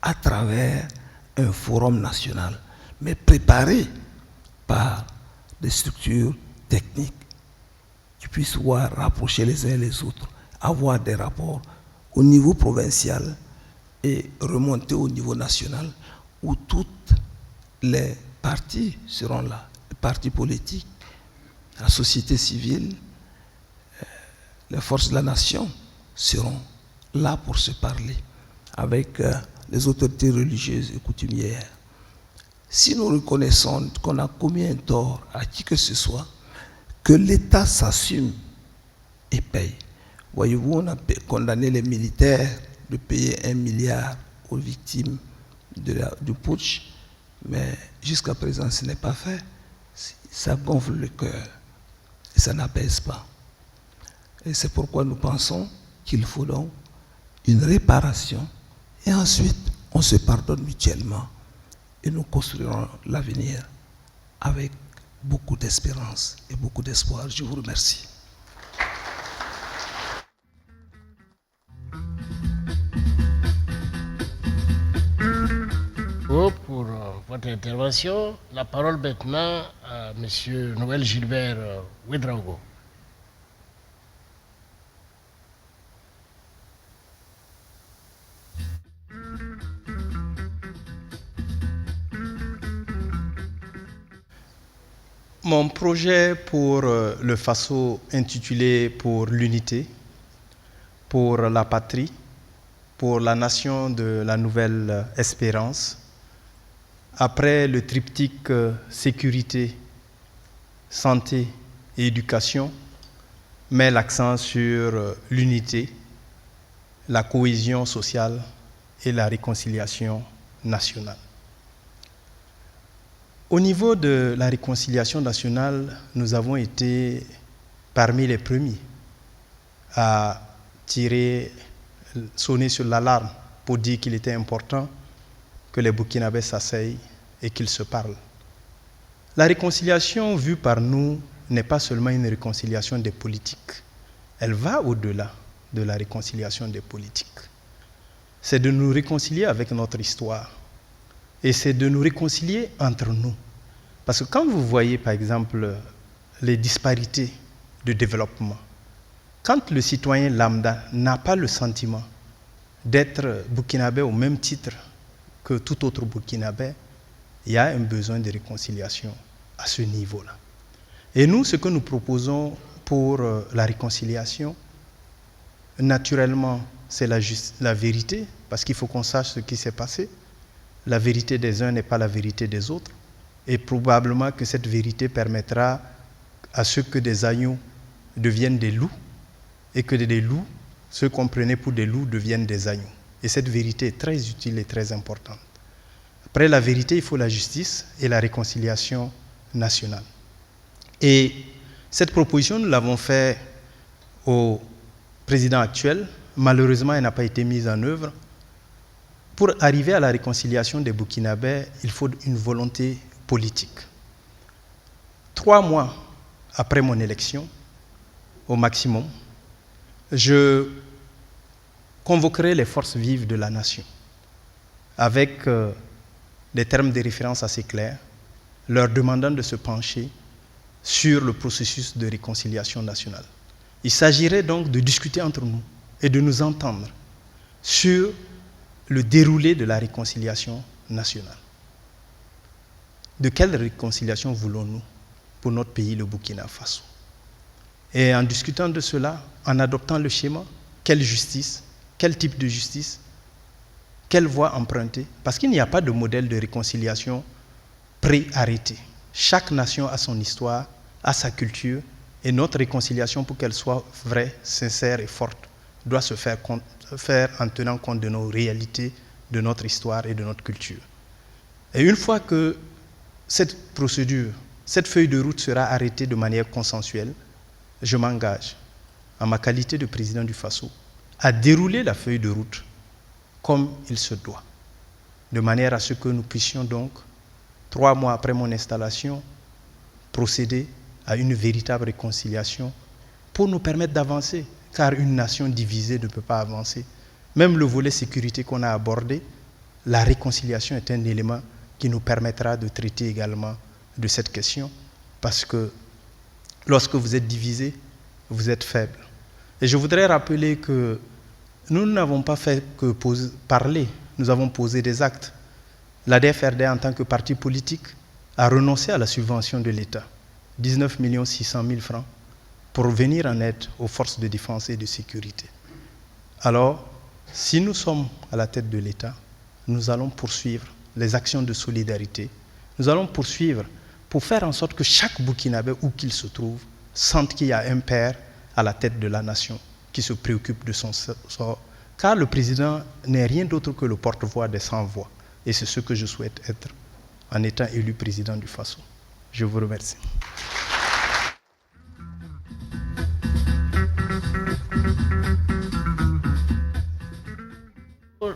à travers un forum national, mais préparé par des structures techniques qui puissent pouvoir rapprocher les uns et les autres, avoir des rapports au niveau provincial et remonter au niveau national, où toutes les parties seront là, les partis politiques, la société civile, les forces de la nation seront là pour se parler avec les autorités religieuses et coutumières. Si nous reconnaissons qu'on a commis un tort à qui que ce soit, que l'État s'assume et paye. Voyez-vous, on a condamné les militaires de payer 1 milliard aux victimes du putsch, mais jusqu'à présent ce n'est pas fait. Ça gonfle le cœur et ça n'apaise pas. Et c'est pourquoi nous pensons qu'il faut donc une réparation et ensuite on se pardonne mutuellement et nous construirons l'avenir avec beaucoup d'espérance et beaucoup d'espoir. Je vous remercie. Pour votre intervention, la parole maintenant à M. Noël Gilbert Ouedraogo. Mon projet pour le Faso intitulé Pour l'unité, pour la patrie, pour la nation de la nouvelle espérance, après le triptyque sécurité, santé et éducation, met l'accent sur l'unité, la cohésion sociale et la réconciliation nationale. Au niveau de la réconciliation nationale, nous avons été parmi les premiers à sonner sur l'alarme pour dire qu'il était important que les Burkinabés s'asseyent et qu'ils se parlent. La réconciliation vue par nous n'est pas seulement une réconciliation des politiques. Elle va au-delà de la réconciliation des politiques. C'est de nous réconcilier avec notre histoire. Et c'est de nous réconcilier entre nous. Parce que quand vous voyez, par exemple, les disparités de développement, quand le citoyen lambda n'a pas le sentiment d'être burkinabé au même titre que tout autre burkinabé, il y a un besoin de réconciliation à ce niveau-là. Et nous, ce que nous proposons pour la réconciliation, naturellement, c'est la vérité, parce qu'il faut qu'on sache ce qui s'est passé. La vérité des uns n'est pas la vérité des autres. Et probablement que cette vérité permettra à ceux que des agneaux deviennent des loups, et que des loups, ceux qu'on prenait pour des loups, deviennent des agneaux. Et cette vérité est très utile et très importante. Après la vérité, il faut la justice et la réconciliation nationale. Et cette proposition, nous l'avons faite au président actuel. Malheureusement, elle n'a pas été mise en œuvre. Pour arriver à la réconciliation des Burkinabés, il faut une volonté politique. 3 mois après mon élection, au maximum, je convoquerai les forces vives de la nation avec des termes de référence assez clairs, leur demandant de se pencher sur le processus de réconciliation nationale. Il s'agirait donc de discuter entre nous et de nous entendre sur le déroulé de la réconciliation nationale. De quelle réconciliation voulons-nous pour notre pays, le Burkina Faso? Et en discutant de cela, en adoptant le schéma, quelle justice, quel type de justice, quelle voie emprunter? Parce qu'il n'y a pas de modèle de réconciliation pré-arrêté. Chaque nation a son histoire, a sa culture, et notre réconciliation, pour qu'elle soit vraie, sincère et forte, doit se faire en tenant compte de nos réalités, de notre histoire et de notre culture. Et une fois que cette procédure, cette feuille de route sera arrêtée de manière consensuelle, je m'engage, en ma qualité de président du Faso, à dérouler la feuille de route comme il se doit, de manière à ce que nous puissions donc, 3 mois après mon installation, procéder à une véritable réconciliation pour nous permettre d'avancer, car une nation divisée ne peut pas avancer. Même le volet sécurité qu'on a abordé, la réconciliation est un élément qui nous permettra de traiter également de cette question, parce que lorsque vous êtes divisé, vous êtes faible. Et je voudrais rappeler que nous n'avons pas fait que parler, nous avons posé des actes. La DFRD, en tant que parti politique, a renoncé à la subvention de l'État, 19 600 000 francs, pour venir en aide aux forces de défense et de sécurité. Alors, si nous sommes à la tête de l'État, nous allons poursuivre les actions de solidarité. Nous allons poursuivre pour faire en sorte que chaque Burkinabé, où qu'il se trouve, sente qu'il y a un père à la tête de la nation qui se préoccupe de son sort. Car le président n'est rien d'autre que le porte-voix des sans-voix. Et c'est ce que je souhaite être en étant élu président du Faso. Je vous remercie.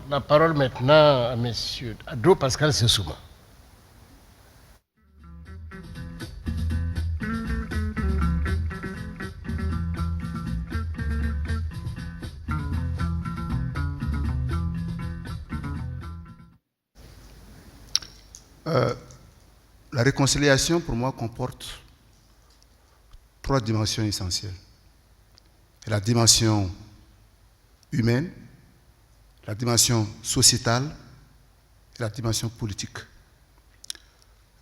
La parole maintenant à M. Adro Pascal Sessouma. La réconciliation, pour moi, comporte 3 dimensions essentielles. La dimension humaine, la dimension sociétale et la dimension politique.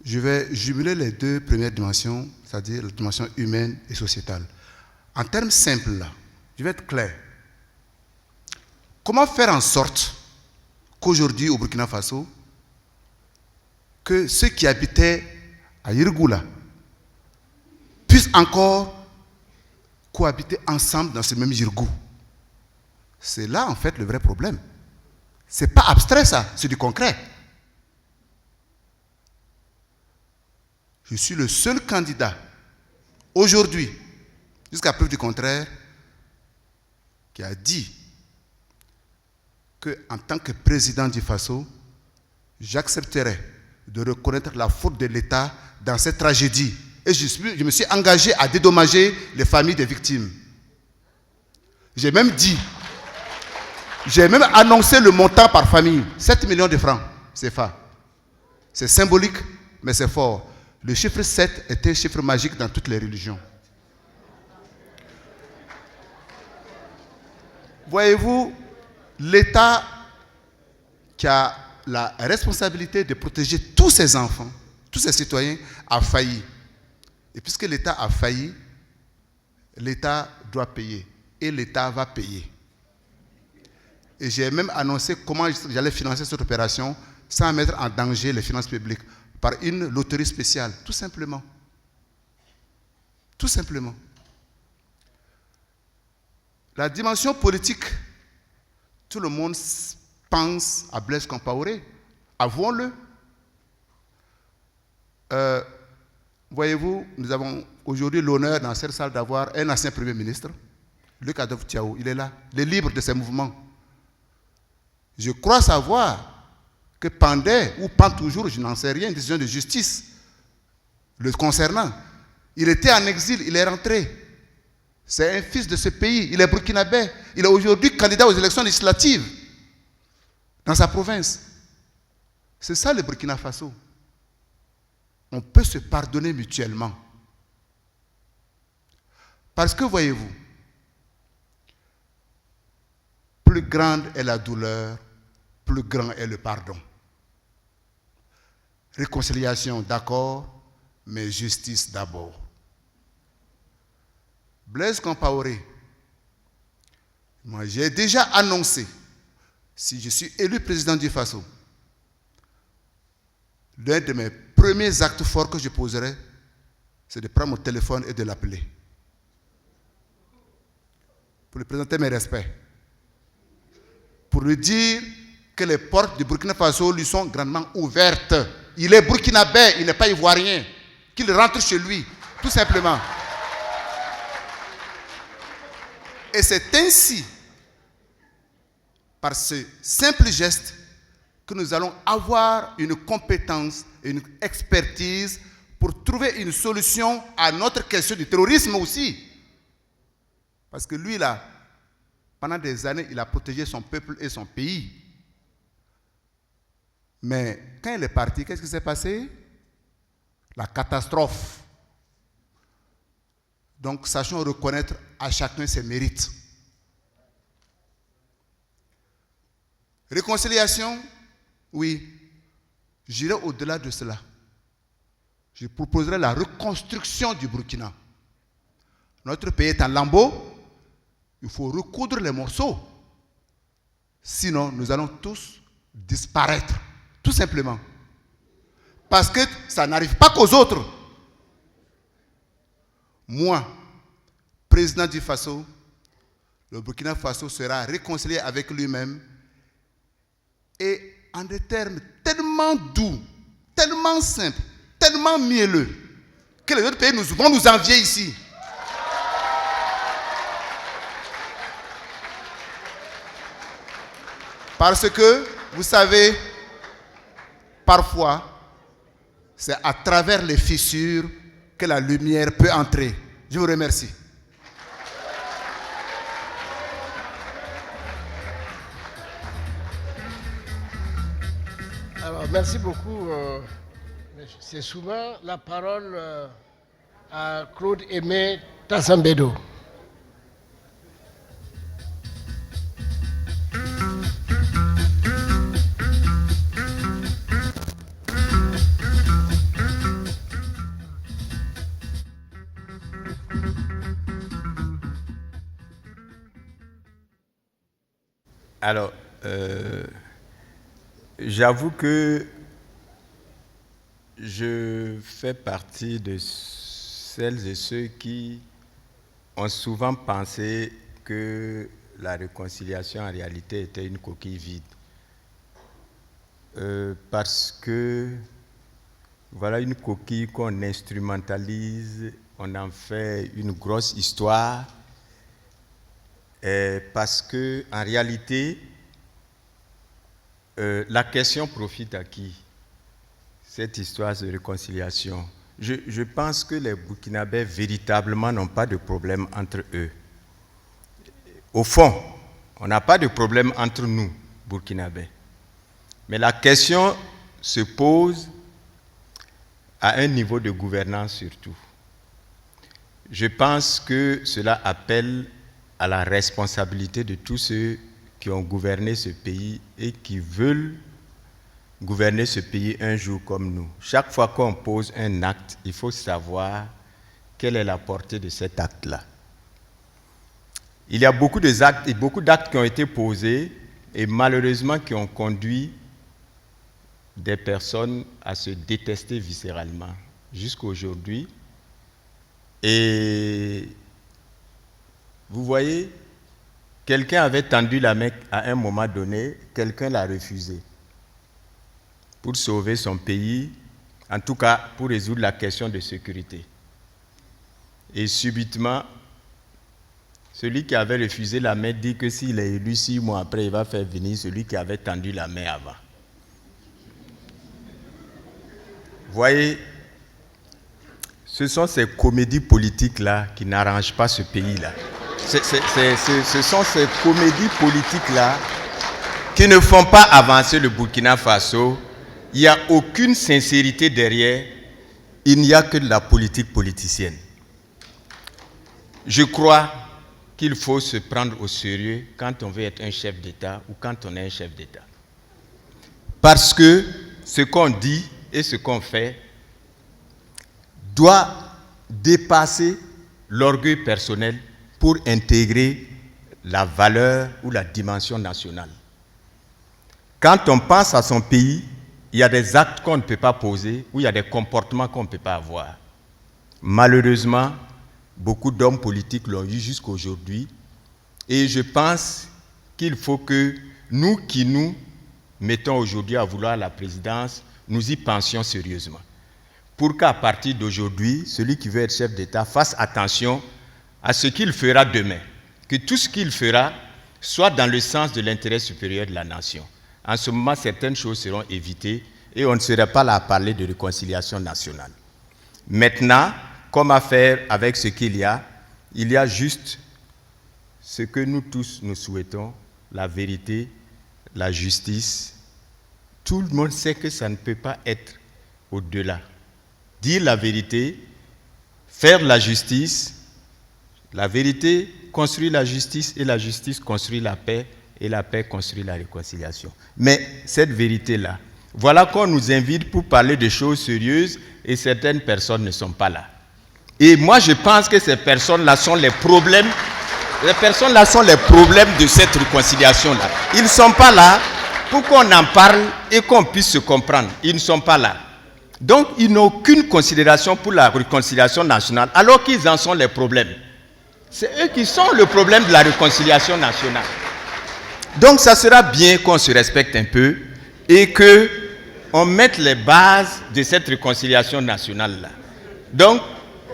Je vais jumeler les deux premières dimensions, c'est-à-dire la dimension humaine et sociétale. En termes simples, là, je vais être clair. Comment faire en sorte qu'aujourd'hui, au Burkina Faso, que ceux qui habitaient à Yirgoula puissent encore cohabiter ensemble dans ce même Yirgou? C'est là, en fait, le vrai problème. Ce n'est pas abstrait, ça, c'est du concret. Je suis le seul candidat, aujourd'hui, jusqu'à preuve du contraire, qui a dit qu'en tant que président du Faso, j'accepterai de reconnaître la faute de l'État dans cette tragédie. Et je me suis engagé à dédommager les familles des victimes. J'ai même annoncé le montant par famille, 7 millions de francs CFA. C'est symbolique, mais c'est fort. Le chiffre 7 était un chiffre magique dans toutes les religions. Voyez-vous, l'État qui a la responsabilité de protéger tous ses enfants, tous ses citoyens, a failli. Et puisque l'État a failli, l'État doit payer. Et l'État va payer. Et j'ai même annoncé comment j'allais financer cette opération sans mettre en danger les finances publiques, par une loterie spéciale, tout simplement. Tout simplement. La dimension politique, tout le monde pense à Blaise Compaoré. Avouons-le. Voyez-vous, nous avons aujourd'hui l'honneur dans cette salle d'avoir un ancien Premier ministre, Luc Adolphe Thiaw. Il est là, il est libre de ses mouvements. Je crois savoir que pendait ou pend toujours, je n'en sais rien, une décision de justice le concernant. Il était en exil, il est rentré. C'est un fils de ce pays, il est burkinabé. Il est aujourd'hui candidat aux élections législatives dans sa province. C'est ça le Burkina Faso. On peut se pardonner mutuellement. Parce que voyez-vous, plus grande est la douleur, plus grand est le pardon. Réconciliation, d'accord, mais justice d'abord. Blaise Compaoré, moi j'ai déjà annoncé, si je suis élu président du Faso, l'un de mes premiers actes forts que je poserai, c'est de prendre mon téléphone et de l'appeler. Pour lui présenter mes respects. Pour lui dire que les portes du Burkina Faso lui sont grandement ouvertes. Il est burkinabé, il n'est pas ivoirien. Qu'il rentre chez lui, tout simplement. Et c'est ainsi, par ce simple geste, que nous allons avoir une compétence et une expertise pour trouver une solution à notre question du terrorisme aussi. Parce que lui, là, pendant des années, il a protégé son peuple et son pays. Mais quand il est parti, qu'est-ce qui s'est passé? La catastrophe. Donc, sachons reconnaître à chacun ses mérites. Réconciliation, oui. J'irai au-delà de cela. Je proposerai la reconstruction du Burkina. Notre pays est en lambeaux. Il faut recoudre les morceaux. Sinon, nous allons tous disparaître. Tout simplement. Parce que ça n'arrive pas qu'aux autres. Moi, président du Faso, le Burkina Faso sera réconcilié avec lui-même et en des termes tellement doux, tellement simples, tellement mielleux, que les autres pays vont nous envier ici. Parce que, vous savez, parfois, c'est à travers les fissures que la lumière peut entrer. Je vous remercie. Alors, merci beaucoup, c'est souvent la parole à Claude Aimé Tassambedo. Alors, j'avoue que je fais partie de celles et ceux qui ont souvent pensé que la réconciliation en réalité était une coquille vide. Parce que voilà une coquille qu'on instrumentalise, on en fait une grosse histoire, parce que en réalité, la question profite à qui? Cette histoire de réconciliation. Je pense que les Burkinabés véritablement n'ont pas de problème entre eux. Au fond, on n'a pas de problème entre nous, Burkinabés. Mais la question se pose à un niveau de gouvernance surtout. Je pense que cela appelle à la responsabilité de tous ceux qui ont gouverné ce pays et qui veulent gouverner ce pays un jour comme nous. Chaque fois qu'on pose un acte, il faut savoir quelle est la portée de cet acte-là. Il y a beaucoup d'actes et beaucoup d'actes qui ont été posés et malheureusement qui ont conduit des personnes à se détester viscéralement jusqu'à aujourd'hui. Et vous voyez, quelqu'un avait tendu la main à un moment donné, quelqu'un l'a refusé pour sauver son pays, en tout cas pour résoudre la question de sécurité. Et subitement, celui qui avait refusé la main dit que s'il est élu 6 mois après, il va faire venir celui qui avait tendu la main avant. Vous voyez, ce sont ces comédies politiques-là qui n'arrangent pas ce pays-là. Ce sont ces comédies politiques-là qui ne font pas avancer le Burkina Faso. Il n'y a aucune sincérité derrière. Il n'y a que de la politique politicienne. Je crois qu'il faut se prendre au sérieux quand on veut être un chef d'État ou quand on est un chef d'État. Parce que ce qu'on dit et ce qu'on fait doit dépasser l'orgueil personnel pour intégrer la valeur ou la dimension nationale. Quand on pense à son pays, il y a des actes qu'on ne peut pas poser ou il y a des comportements qu'on ne peut pas avoir. Malheureusement, beaucoup d'hommes politiques l'ont eu jusqu'à aujourd'hui et je pense qu'il faut que nous qui nous mettons aujourd'hui à vouloir la présidence, nous y pensions sérieusement. Pour qu'à partir d'aujourd'hui, celui qui veut être chef d'État fasse attention à ce qu'il fera demain. Que tout ce qu'il fera soit dans le sens de l'intérêt supérieur de la nation. En ce moment, certaines choses seront évitées et on ne serait pas là à parler de réconciliation nationale. Maintenant, comment faire avec ce qu'il y a juste ce que nous tous nous souhaitons, la vérité, la justice. Tout le monde sait que ça ne peut pas être au-delà. Dire la vérité, faire la justice, la vérité construit la justice et la justice construit la paix et la paix construit la réconciliation. Mais cette vérité-là, voilà qu'on nous invite pour parler de choses sérieuses et certaines personnes ne sont pas là. Et moi je pense que ces personnes-là sont les problèmes. Les personnes-là sont les problèmes de cette réconciliation-là. Ils ne sont pas là pour qu'on en parle et qu'on puisse se comprendre. Ils ne sont pas là. Donc, ils n'ont aucune considération pour la réconciliation nationale, alors qu'ils en sont les problèmes. C'est eux qui sont le problème de la réconciliation nationale. Donc, ça sera bien qu'on se respecte un peu et qu'on mette les bases de cette réconciliation nationale-là. Donc,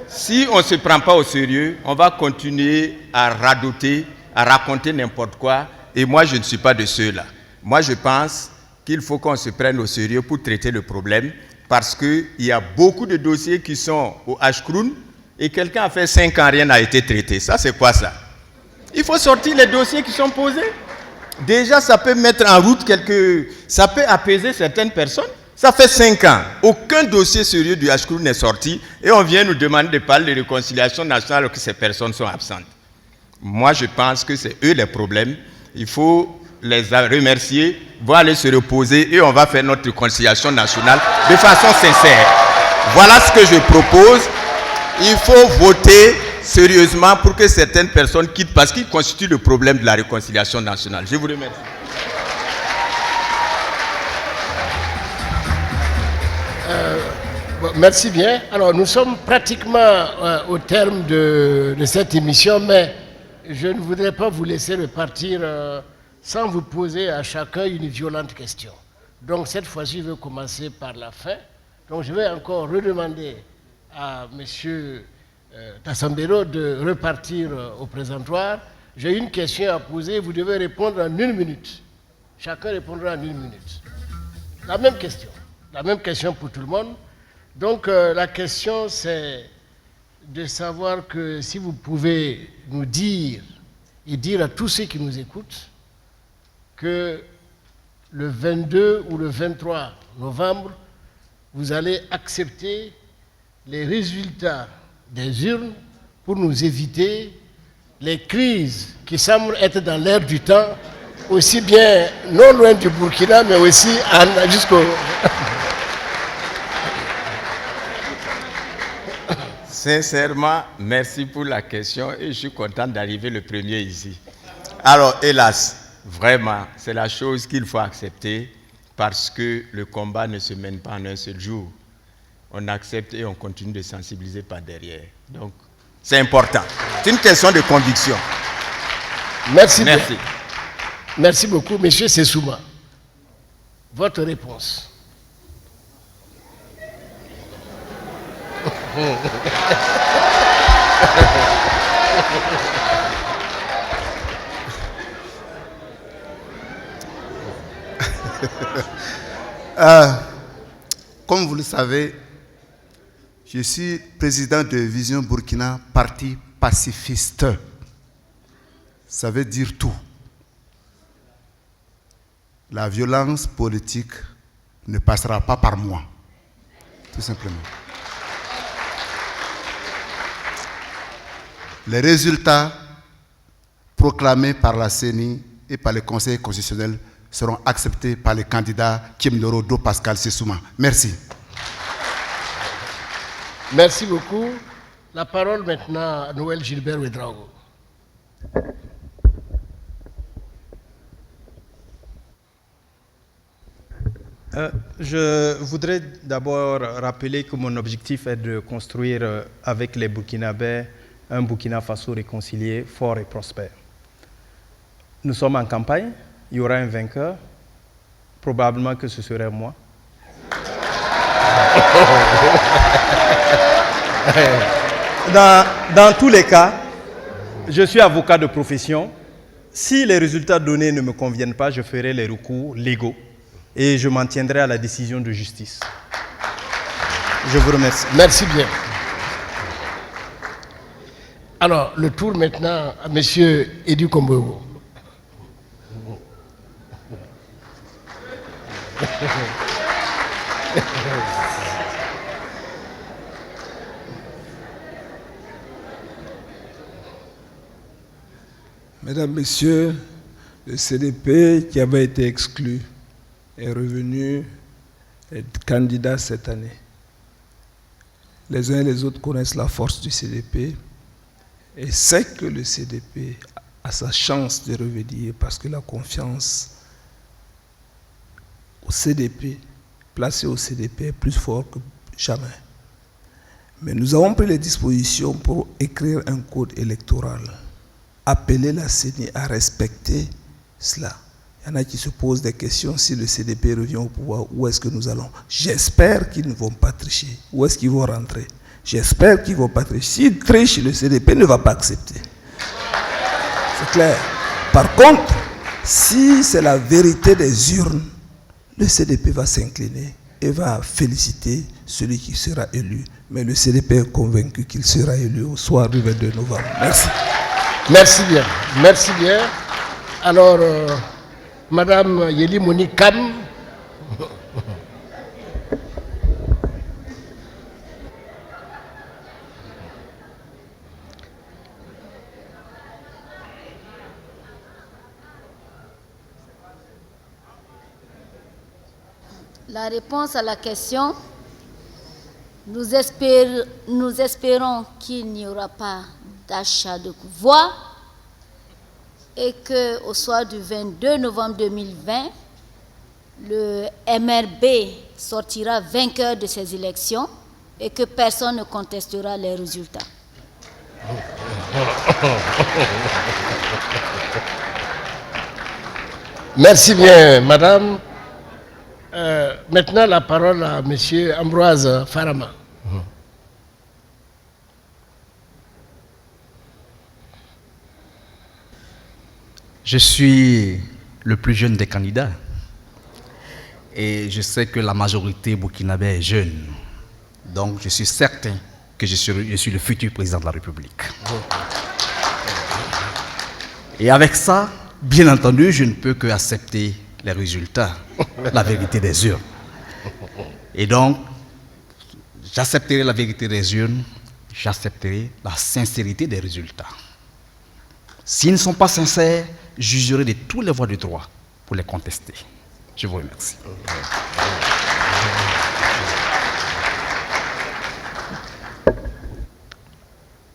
si on ne se prend pas au sérieux, on va continuer à radoter, à raconter n'importe quoi. Et moi, je ne suis pas de ceux-là. Moi, je pense qu'il faut qu'on se prenne au sérieux pour traiter le problème. Parce qu'il y a beaucoup de dossiers qui sont au Ashkroun et quelqu'un a fait 5 ans, rien n'a été traité. Ça, c'est quoi ça? Il faut sortir les dossiers qui sont posés. Déjà, ça peut mettre en route ça peut apaiser certaines personnes. Ça fait 5 ans. Aucun dossier sérieux du Ashkroun n'est sorti et on vient nous demander de parler de réconciliation nationale alors que ces personnes sont absentes. Moi, je pense que c'est eux les problèmes. Il faut les remercier, vont aller se reposer et on va faire notre réconciliation nationale de façon sincère. Voilà ce que je propose. Il faut voter sérieusement pour que certaines personnes quittent parce qu'ils constituent le problème de la réconciliation nationale. Je vous remercie. Merci bien. Alors, nous sommes pratiquement au terme de cette émission, mais je ne voudrais pas vous laisser repartir sans vous poser à chacun une violente question. Donc, cette fois-ci, je vais commencer par la fin. Donc, je vais encore redemander à M. Tassambero de repartir au présentoir. J'ai une question à poser, vous devez répondre en 1 minute. Chacun répondra en 1 minute. La même question pour tout le monde. Donc la question c'est de savoir que si vous pouvez nous dire et dire à tous ceux qui nous écoutent que le 22 ou le 23 novembre, vous allez accepter les résultats des urnes pour nous éviter les crises qui semblent être dans l'air du temps, aussi bien non loin du Burkina, mais aussi jusqu'au... Sincèrement, merci pour la question et je suis content d'arriver le premier ici. Alors, hélas, vraiment, c'est la chose qu'il faut accepter parce que le combat ne se mène pas en un seul jour. On accepte et on continue de sensibiliser par derrière. Donc, c'est important. C'est une question de conviction. Merci. Merci beaucoup, Monsieur Sessouma. Votre réponse. Comme vous le savez, je suis président de Vision Burkina, parti pacifiste. Ça veut dire tout. La violence politique ne passera pas par moi, tout simplement. Les résultats proclamés par la CENI et par le Conseil constitutionnel seront acceptés par les candidats Kimdoro Do Pascal Sessouma. Merci. Merci beaucoup. La parole maintenant à Noël Gilbert Ouedraogo. Je voudrais d'abord rappeler que mon objectif est de construire avec les Burkinabés un Burkina Faso réconcilié, fort et prospère. Nous sommes en campagne, il y aura un vainqueur, probablement que ce serait moi. Dans tous les cas, je suis avocat de profession. Si les résultats donnés ne me conviennent pas, je ferai les recours légaux et je m'en tiendrai à la décision de justice. Je vous remercie. Merci bien. Alors, le tour maintenant à M. Edu Kombogo. Mesdames, Messieurs, le CDP qui avait été exclu est revenu être candidat cette année. Les uns et les autres connaissent la force du CDP et savent que le CDP a sa chance de revenir parce que la confiance au CDP, placée au CDP, est plus forte que jamais. Mais nous avons pris les dispositions pour écrire un code électoral, appeler la CENI à respecter cela. Il y en a qui se posent des questions, si le CDP revient au pouvoir, où est-ce que nous allons? J'espère qu'ils ne vont pas tricher. Où est-ce qu'ils vont rentrer? J'espère qu'ils ne vont pas tricher. S'ils trichent, le CDP ne va pas accepter. C'est clair. Par contre, si c'est la vérité des urnes, le CDP va s'incliner et va féliciter celui qui sera élu. Mais le CDP est convaincu qu'il sera élu au soir du 22 novembre. Merci. Merci bien. Merci bien. Alors, Madame Yeli Monique Kam. La réponse à la question, nous espérons qu'il n'y aura pas d'achat de voix et qu'au soir du 22 novembre 2020, le MRB sortira vainqueur de ces élections et que personne ne contestera les résultats. Merci bien, madame. Maintenant, la parole à M. Ambroise Farama. Je suis le plus jeune des candidats et je sais que la majorité burkinabé est jeune. Donc je suis certain que je suis le futur président de la République. Et avec ça, bien entendu, je ne peux que accepter les résultats, la vérité des urnes. Et donc, j'accepterai la vérité des urnes, j'accepterai la sincérité des résultats. S'ils ne sont pas sincères, jugerai de tous les voies du droit pour les contester. Je vous remercie.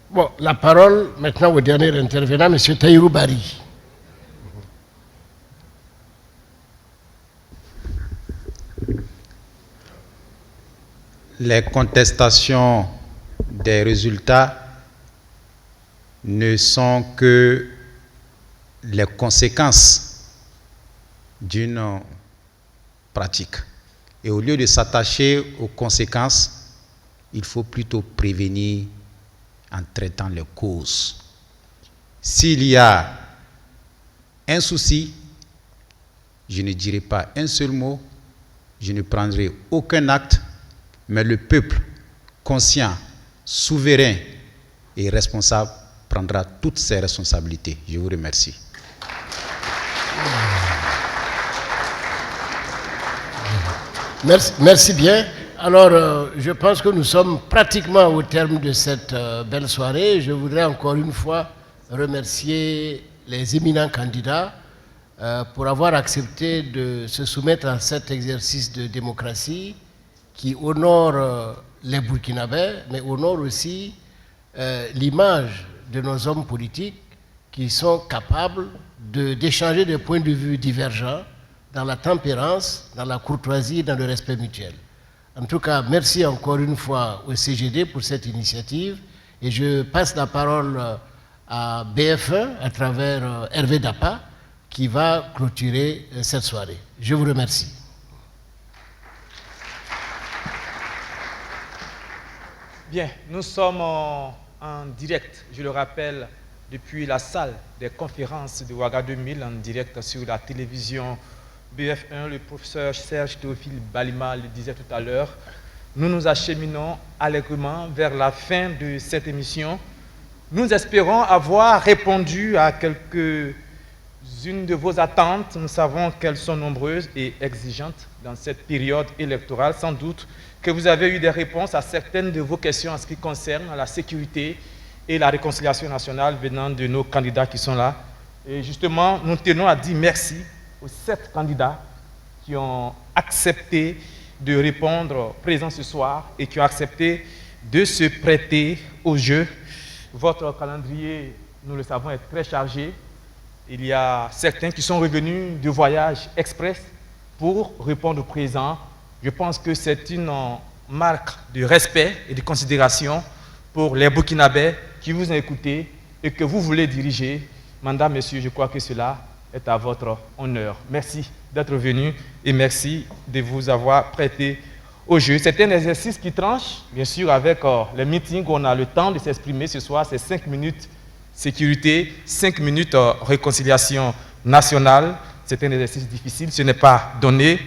Bon, la parole maintenant au dernier intervenant, M. Taïrou Bari. Les contestations des résultats ne sont que les conséquences d'une pratique. Et au lieu de s'attacher aux conséquences, il faut plutôt prévenir en traitant les causes. S'il y a un souci, je ne dirai pas un seul mot, je ne prendrai aucun acte, mais le peuple conscient, souverain et responsable prendra toutes ses responsabilités. Je vous remercie. Merci bien. Alors, je pense que nous sommes pratiquement au terme de cette belle soirée. Je voudrais encore une fois remercier les éminents candidats pour avoir accepté de se soumettre à cet exercice de démocratie qui honore les Burkinabés, mais honore aussi l'image de nos hommes politiques qui sont capables d'échanger des points de vue divergents dans la tempérance, dans la courtoisie, dans le respect mutuel. En tout cas, merci encore une fois au CGD pour cette initiative et je passe la parole à BF1 à travers Hervé Dapa qui va clôturer cette soirée. Je vous remercie. Bien, nous sommes en direct, je le rappelle, depuis la salle des conférences de Ouaga 2000, en direct sur la télévision BF1. Le professeur Serge Théophile Balima le disait tout à l'heure. Nous nous acheminons allègrement vers la fin de cette émission. Nous espérons avoir répondu à quelques-unes de vos attentes. Nous savons qu'elles sont nombreuses et exigeantes dans cette période électorale. Sans doute que vous avez eu des réponses à certaines de vos questions en ce qui concerne la sécurité et la réconciliation nationale venant de nos candidats qui sont là. Et justement, nous tenons à dire merci aux 7 candidats qui ont accepté de répondre présents ce soir et qui ont accepté de se prêter au jeu. Votre calendrier, nous le savons, est très chargé. Il y a certains qui sont revenus de voyage express pour répondre présent. Je pense que c'est une marque de respect et de considération pour les Burkinabés qui vous ont écouté et que vous voulez diriger. Madame, messieurs, je crois que cela est à votre honneur. Merci d'être venu et merci de vous avoir prêté au jeu. C'est un exercice qui tranche, bien sûr, avec les meetings où on a le temps de s'exprimer ce soir. C'est 5 minutes sécurité, 5 minutes réconciliation nationale. C'est un exercice difficile, ce n'est pas donné.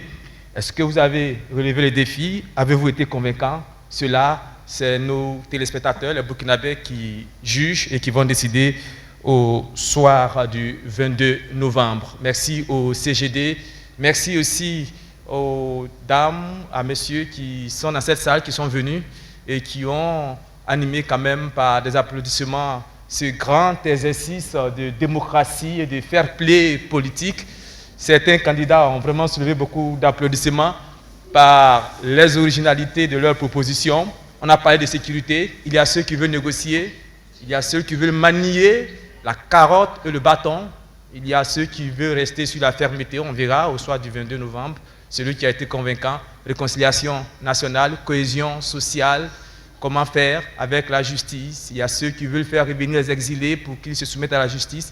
Est-ce que vous avez relevé les défis? Avez-vous été convaincant? Cela, c'est nos téléspectateurs, les Burkinabés, qui jugent et qui vont décider au soir du 22 novembre. Merci au CGD. Merci aussi aux dames, à messieurs qui sont dans cette salle, qui sont venus et qui ont animé quand même par des applaudissements ce grand exercice de démocratie et de fair play politique. Certains candidats ont vraiment soulevé beaucoup d'applaudissements par les originalités de leurs propositions. On a parlé de sécurité. Il y a ceux qui veulent négocier, Il y a ceux qui veulent manier la carotte et le bâton. Il y a ceux qui veulent rester sur la fermeté. On verra au soir du 22 novembre. Celui qui a été convaincant. Réconciliation nationale, cohésion sociale. Comment faire avec la justice. Il y a ceux qui veulent faire revenir les exilés pour qu'ils se soumettent à la justice.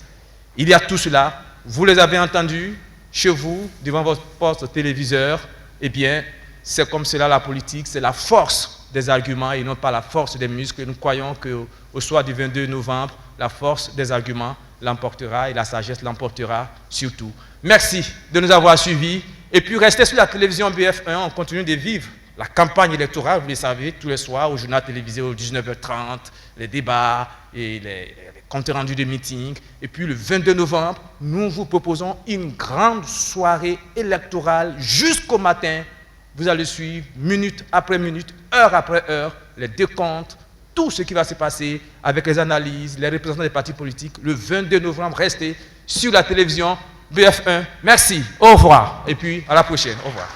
Il y a tout cela. Vous les avez entendus chez vous, devant votre poste téléviseur. Eh bien, c'est comme cela la politique. C'est la force des arguments et non pas la force des muscles. Et nous croyons qu'au soir du 22 novembre, la force des arguments l'emportera et la sagesse l'emportera surtout. Merci de nous avoir suivis. Et puis, restez sur la télévision BF1. On continue de vivre la campagne électorale, vous le savez, tous les soirs, au journal télévisé, aux 19h30, les débats et les comptes rendus de meetings. Et puis le 22 novembre, nous vous proposons une grande soirée électorale jusqu'au matin. Vous allez suivre, minute après minute, heure après heure, les décomptes, tout ce qui va se passer avec les analyses, les représentants des partis politiques. Le 22 novembre, restez sur la télévision BF1. Merci, au revoir. Et puis à la prochaine. Au revoir.